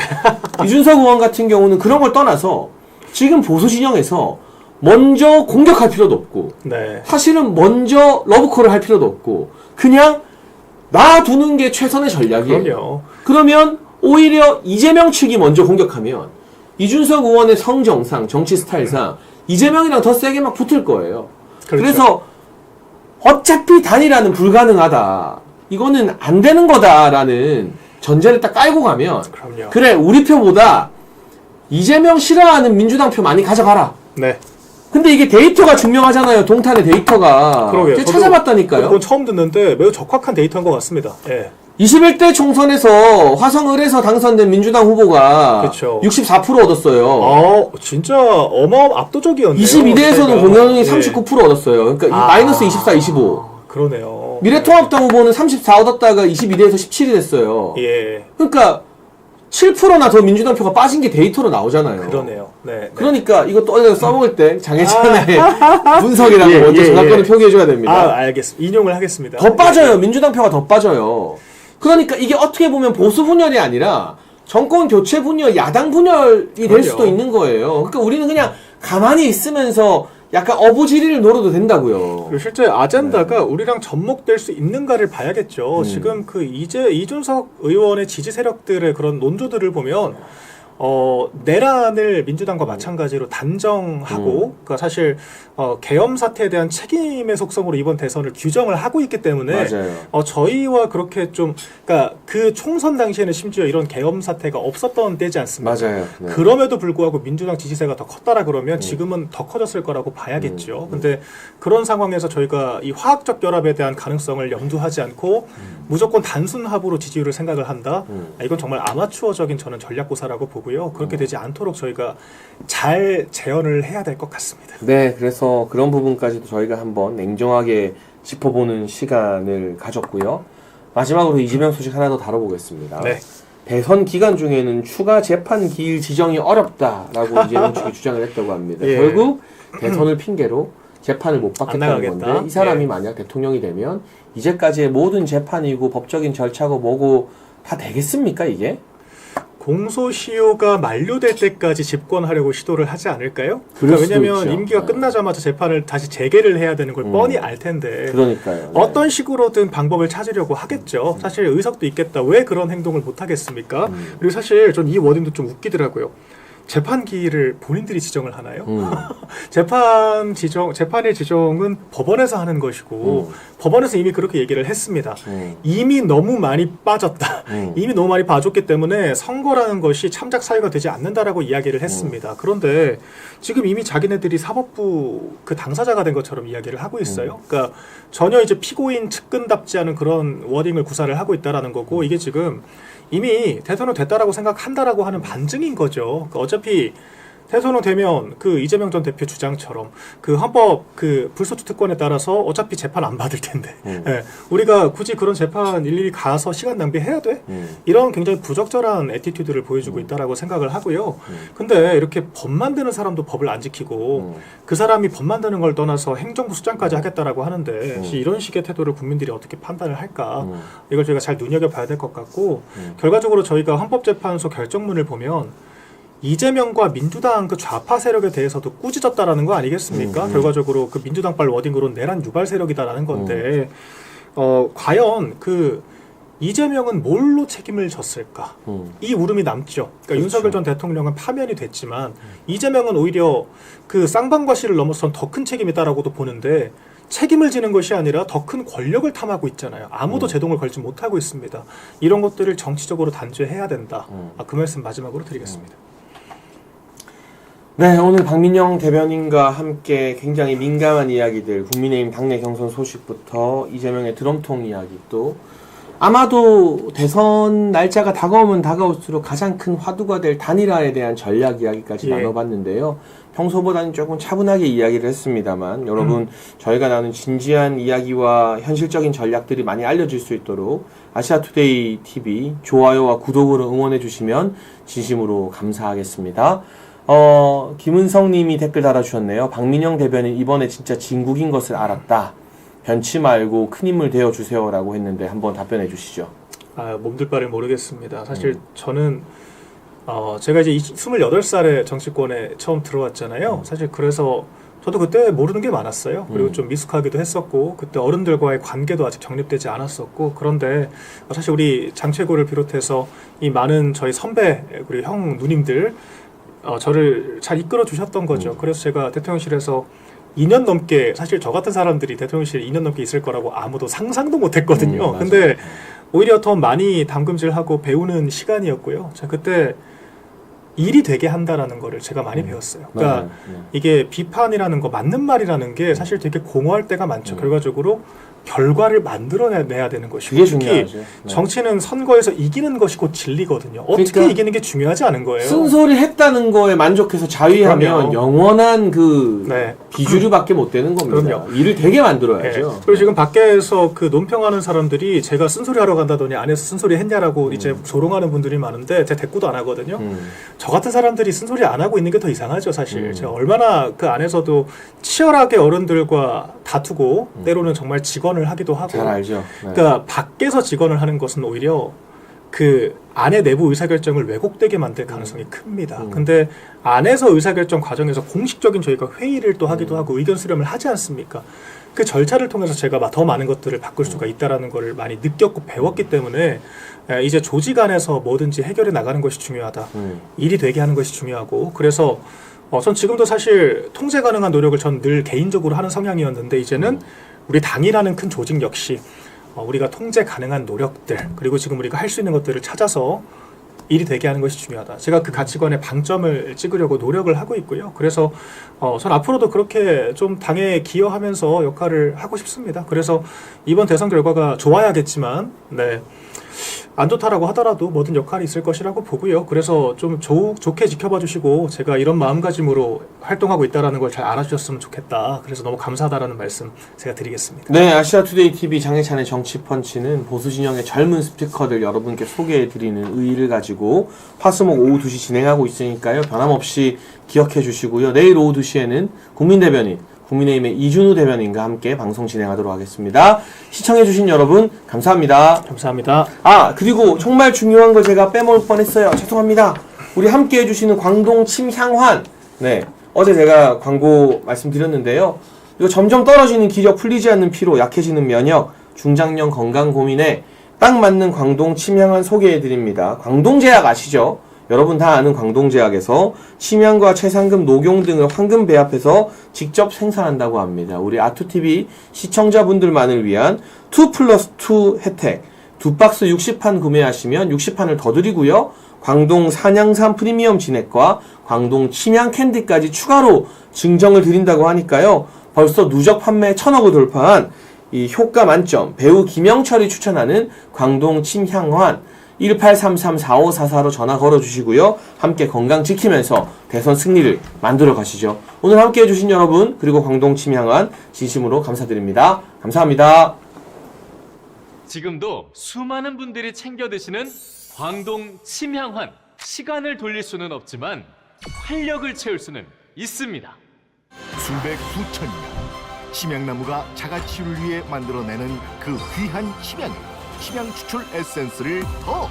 [SPEAKER 4] 이준석 의원 같은 경우는 그런 걸 떠나서 지금 보수 진영에서 먼저 공격할 필요도 없고
[SPEAKER 5] 네.
[SPEAKER 4] 사실은 먼저 러브콜을 할 필요도 없고 그냥 놔두는 게 최선의 전략이에요.
[SPEAKER 5] 그럼요.
[SPEAKER 4] 그러면 오히려 이재명 측이 먼저 공격하면 이준석 의원의 성정상 정치 스타일상 이재명이랑 더 세게 막 붙을 거예요.
[SPEAKER 5] 그렇죠.
[SPEAKER 4] 그래서 어차피 단일화는 불가능하다. 이거는 안 되는 거다라는 전제를 딱 깔고 가면
[SPEAKER 5] 그럼요.
[SPEAKER 4] 그래 우리 표보다 이재명 싫어하는 민주당 표 많이 가져가라.
[SPEAKER 5] 네.
[SPEAKER 4] 근데 이게 데이터가 증명하잖아요. 동탄의 데이터가.
[SPEAKER 5] 그러게요.
[SPEAKER 4] 제가
[SPEAKER 5] 저도
[SPEAKER 4] 찾아봤다니까요.
[SPEAKER 5] 그건 처음 듣는데 매우 적확한 데이터인 것 같습니다. 예.
[SPEAKER 4] 21대 총선에서 화성을에서 당선된 민주당 후보가
[SPEAKER 5] 그쵸.
[SPEAKER 4] 64% 얻었어요.
[SPEAKER 5] 진짜 압도적이었네요.
[SPEAKER 4] 22대에서는 공영이
[SPEAKER 5] 예.
[SPEAKER 4] 39% 얻었어요. 그러니까 마이너스 24, 25.
[SPEAKER 5] 그러네요.
[SPEAKER 4] 미래통합당 후보는 34 얻었다가 22대에서 17이 됐어요.
[SPEAKER 5] 예.
[SPEAKER 4] 그러니까 7%나 더 민주당 표가 빠진 게 데이터로 나오잖아요.
[SPEAKER 5] 그러네요. 네.
[SPEAKER 4] 그러니까 이거 또 써먹을 때 장혜찬의 분석이라는
[SPEAKER 5] 예,
[SPEAKER 4] 거 먼저
[SPEAKER 5] 예,
[SPEAKER 4] 저작권을
[SPEAKER 5] 예.
[SPEAKER 4] 표기해줘야 됩니다.
[SPEAKER 5] 알겠습니다. 인용을 하겠습니다.
[SPEAKER 4] 더 빠져요. 민주당 표가 더 빠져요. 그러니까 이게 어떻게 보면 보수 분열이 아니라 정권 교체 분열, 야당 분열이 될
[SPEAKER 5] 그럼요.
[SPEAKER 4] 수도 있는 거예요. 그러니까 우리는 그냥 가만히 있으면서 약간 어부지리를 노려도 된다고요.
[SPEAKER 5] 그리고 실제 아젠다가 우리랑 접목될 수 있는가를 봐야겠죠. 지금 그 이준석 의원의 지지 세력들의 그런 논조들을 보면 내란을 민주당과 마찬가지로 단정하고, 그러니까 사실 계엄 사태에 대한 책임의 속성으로 이번 대선을 규정을 하고 있기 때문에
[SPEAKER 4] 맞아요.
[SPEAKER 5] 저희와 그렇게 좀, 그러니까 그 총선 당시에는 심지어 이런 계엄 사태가 없었던 때지 않습니까?
[SPEAKER 4] 맞아요. 네.
[SPEAKER 5] 그럼에도 불구하고 민주당 지지세가 더 컸다라 그러면 지금은 더 커졌을 거라고 봐야겠죠. 근데 그런 상황에서 저희가 이 화학적 결합에 대한 가능성을 염두하지 않고 무조건 단순 합으로 지지율을 생각을 한다. 이건 정말 아마추어적인 저는 전략고사라고 보고요. 그렇게 되지 않도록 저희가 잘 재현을 해야 될 것 같습니다.
[SPEAKER 4] 네, 그래서 그런 부분까지도 저희가 한번 냉정하게 짚어보는 시간을 가졌고요. 마지막으로 이재명 소식 하나 더 다뤄보겠습니다.
[SPEAKER 5] 네.
[SPEAKER 4] 대선 기간 중에는 추가 재판 기일 지정이 어렵다라고 이재명 측이 주장을 했다고 합니다.
[SPEAKER 5] 예.
[SPEAKER 4] 결국 대선을 핑계로 재판을 못 받겠다는
[SPEAKER 5] 나가겠다.
[SPEAKER 4] 건데 이 사람이
[SPEAKER 5] 예.
[SPEAKER 4] 만약 대통령이 되면 이제까지의 모든 재판이고 법적인 절차고 뭐고 다 되겠습니까 이게?
[SPEAKER 5] 공소시효가 만료될 때까지 집권하려고 시도를 하지 않을까요?
[SPEAKER 4] 그럴
[SPEAKER 5] 그러니까
[SPEAKER 4] 수도
[SPEAKER 5] 왜냐하면
[SPEAKER 4] 있죠.
[SPEAKER 5] 임기가
[SPEAKER 4] 네.
[SPEAKER 5] 끝나자마자 재판을 다시 재개를 해야 되는 걸 뻔히 알 텐데
[SPEAKER 4] 그러니까요. 네.
[SPEAKER 5] 어떤 식으로든 방법을 찾으려고 하겠죠. 사실 의석도 있겠다. 왜 그런 행동을 못 하겠습니까? 그리고 사실 전 이 워딩도 좀 웃기더라고요. 재판기를 본인들이 지정을 하나요? 재판의 지정은 법원에서 하는 것이고 법원에서 이미 그렇게 얘기를 했습니다. 이미 너무 많이 빠졌다. 이미 너무 많이 봐줬기 때문에 선거라는 것이 참작 사유가 되지 않는다라고 이야기를 했습니다. 그런데 지금 이미 자기네들이 사법부 그 당사자가 된 것처럼 이야기를 하고 있어요. 그러니까 전혀 이제 피고인 측근답지 않은 그런 워딩을 구사를 하고 있다라는 거고 이게 지금 이미 대선은 됐다라고 생각한다라고 하는 반증인 거죠. 그러니까 어차피 대선은 되면 그 이재명 전 대표 주장처럼 그 헌법 그 불소추 특권에 따라서 어차피 재판 안 받을 텐데 예, 우리가 굳이 그런 재판 일일이 가서 시간 낭비해야 돼? 이런 굉장히 부적절한 애티튜드를 보여주고 있다라고 생각을 하고요. 근데 이렇게 법 만드는 사람도 법을 안 지키고 그 사람이 법 만드는 걸 떠나서 행정부 수장까지 하겠다라고 하는데 이런 식의 태도를 국민들이 어떻게 판단을 할까? 이걸 저희가 잘 눈여겨봐야 될 것 같고 결과적으로 저희가 헌법재판소 결정문을 보면 이재명과 민주당 그 좌파 세력에 대해서도 꾸짖었다라는 거 아니겠습니까? 결과적으로 그 민주당발 워딩으로는 내란 유발 세력이다라는 건데 과연 그 이재명은 뭘로 책임을 졌을까? 이 울음이 남죠. 그러니까
[SPEAKER 4] 그렇죠.
[SPEAKER 5] 윤석열 전 대통령은 파면이 됐지만 이재명은 오히려 그 쌍방과실을 넘어선 더 큰 책임이다라고도 보는데 책임을 지는 것이 아니라 더 큰 권력을 탐하고 있잖아요. 아무도 제동을 걸지 못하고 있습니다. 이런 것들을 정치적으로 단죄해야 된다. 그 말씀 마지막으로 드리겠습니다.
[SPEAKER 4] 네, 오늘 박민영 대변인과 함께 굉장히 민감한 이야기들, 국민의힘 당내 경선 소식부터 이재명의 드럼통 이야기 또 아마도 대선 날짜가 다가오면 다가올수록 가장 큰 화두가 될 단일화에 대한 전략 이야기까지
[SPEAKER 5] 예.
[SPEAKER 4] 나눠봤는데요. 평소보다는 조금 차분하게 이야기를 했습니다만 여러분 저희가 나눈 진지한 이야기와 현실적인 전략들이 많이 알려질 수 있도록 아시아투데이 TV 좋아요와 구독으로 응원해 주시면 진심으로 감사하겠습니다. 김은성 님이 댓글 달아주셨네요. 박민영 대변인 이번에 진짜 진국인 것을 알았다. 변치 말고 큰 힘을 되어주세요 라고 했는데 한번 답변해 주시죠.
[SPEAKER 5] 몸둘 바를 모르겠습니다. 사실 저는 제가 이제 28살에 정치권에 처음 들어왔잖아요. 사실 그래서 저도 그때 모르는 게 많았어요. 그리고 좀 미숙하기도 했었고 그때 어른들과의 관계도 아직 정립되지 않았었고 그런데 사실 우리 장최고를 비롯해서 이 많은 저희 선배 그리고 형 누님들 저를 잘 이끌어 주셨던 거죠. 그래서 제가 대통령실에서 2년 넘게 사실 저 같은 사람들이 대통령실에 2년 넘게 있을 거라고 아무도 상상도 못 했거든요. 근데 오히려 더 많이 담금질하고 배우는 시간이었고요. 제가 그때 일이 되게 한다라는 거를 제가 많이 배웠어요. 그러니까 이게 비판이라는 거, 맞는 말이라는 게 사실 되게 공허할 때가 많죠. 결과적으로 결과를 만들어내야 되는 것이고
[SPEAKER 4] 그게
[SPEAKER 5] 특히
[SPEAKER 4] 중요하죠. 네.
[SPEAKER 5] 정치는 선거에서 이기는 것이 곧 진리거든요. 어떻게
[SPEAKER 4] 그러니까
[SPEAKER 5] 이기는 게 중요하지 않은 거예요.
[SPEAKER 4] 쓴소리 했다는 거에 만족해서 자위하면
[SPEAKER 5] 그럼요.
[SPEAKER 4] 영원한 그
[SPEAKER 5] 네.
[SPEAKER 4] 비주류밖에 못 되는 겁니다.
[SPEAKER 5] 그럼요.
[SPEAKER 4] 일을 되게 만들어야죠.
[SPEAKER 5] 네. 그리고 지금 밖에서 그 논평하는 사람들이 제가 쓴소리 하러 간다더니 안에서 쓴소리 했냐라고 이제 조롱하는 분들이 많은데 제가 대꾸도 안 하거든요. 저 같은 사람들이 쓴소리 안 하고 있는 게 더 이상하죠, 사실. 제가 얼마나 그 안에서도 치열하게 어른들과 다투고 때로는 정말 직언을 하기도 하고.
[SPEAKER 4] 잘 알죠. 네.
[SPEAKER 5] 그러니까 밖에서 직언을 하는 것은 오히려 그 안에 내부 의사결정을 왜곡되게 만들 가능성이 큽니다. 근데 안에서 의사결정 과정에서 공식적인 저희가 회의를 또 하기도 하고 의견 수렴을 하지 않습니까? 그 절차를 통해서 제가 더 많은 것들을 바꿀 수가 있다라는 걸 많이 느꼈고 배웠기 때문에 이제 조직 안에서 뭐든지 해결해 나가는 것이 중요하다. 일이 되게 하는 것이 중요하고 그래서 전 지금도 사실 통제 가능한 노력을 전 늘 개인적으로 하는 성향이었는데 이제는 우리 당이라는 큰 조직 역시 우리가 통제 가능한 노력들 그리고 지금 우리가 할 수 있는 것들을 찾아서 일이 되게 하는 것이 중요하다. 제가 그 가치관에 방점을 찍으려고 노력을 하고 있고요. 그래서 전 앞으로도 그렇게 좀 당에 기여하면서 역할을 하고 싶습니다. 그래서 이번 대선 결과가 좋아야겠지만 네. 안 좋다라고 하더라도 모든 역할이 있을 것이라고 보고요. 그래서 좀 좋게 지켜봐 주시고 제가 이런 마음가짐으로 활동하고 있다는 걸 잘 알아주셨으면 좋겠다. 그래서 너무 감사하다라는 말씀 제가 드리겠습니다.
[SPEAKER 4] 네, 아시아투데이 TV 장혜찬의 정치펀치는 보수 진영의 젊은 스피커들 여러분께 소개해드리는 의의를 가지고 화수목 오후 2시 진행하고 있으니까요. 변함없이 기억해 주시고요. 내일 오후 2시에는 국민대변인 국민의힘의 이준우 대변인과 함께 방송 진행하도록 하겠습니다. 시청해주신 여러분 감사합니다.
[SPEAKER 5] 감사합니다.
[SPEAKER 4] 그리고 정말 중요한 걸 제가 빼먹을 뻔했어요. 죄송합니다. 우리 함께 해주시는 광동 침향환. 네, 어제 제가 광고 말씀드렸는데요. 이거 점점 떨어지는 기력, 풀리지 않는 피로, 약해지는 면역, 중장년 건강 고민에 딱 맞는 광동 침향환 소개해드립니다. 광동제약 아시죠? 여러분 다 아는 광동제약에서 침향과 최상금, 녹용 등을 황금 배합해서 직접 생산한다고 합니다. 우리 아투TV 시청자분들만을 위한 2+2 혜택 2박스 60판 구매하시면 60판을 더 드리고요. 광동 산양산 프리미엄 진액과 광동 침향 캔디까지 추가로 증정을 드린다고 하니까요. 벌써 누적 판매 1000억을 돌파한 이 효과 만점 배우 김영철이 추천하는 광동 침향환 1833-4544로 전화 걸어주시고요. 함께 건강 지키면서 대선 승리를 만들어 가시죠. 오늘 함께 해주신 여러분 그리고 광동 침향환 진심으로 감사드립니다. 감사합니다.
[SPEAKER 1] 지금도 수많은 분들이 챙겨 드시는 광동 침향환. 시간을 돌릴 수는 없지만 활력을 채울 수는 있습니다.
[SPEAKER 2] 수백 수천 년 침향나무가 자가치유를 위해 만들어내는 그 귀한 침향 추출 에센스를 더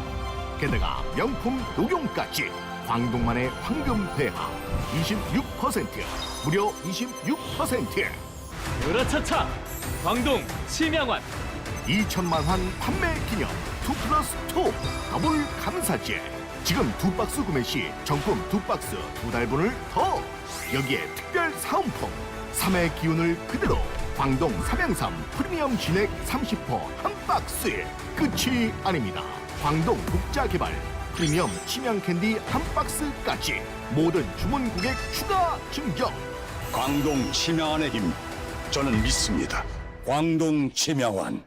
[SPEAKER 2] 게다가 명품 녹용까지 광동만의 황금 배합 26% 무려 26%
[SPEAKER 1] 으라차차 광동 침향환
[SPEAKER 2] 2천만 환 판매 기념 2+2 더블 감사제 지금 2박스 구매 시 정품 2박스 2달분을 더 여기에 특별 사은품 3의 기운을 그대로 광동 삼양삼 프리미엄 진액 30% 한 박스에 끝이 아닙니다. 광동 국자개발 프리미엄 침향 캔디 한 박스까지 모든 주문 고객 추가 증정.
[SPEAKER 3] 광동 침향환의 힘 저는 믿습니다. 광동 침향환.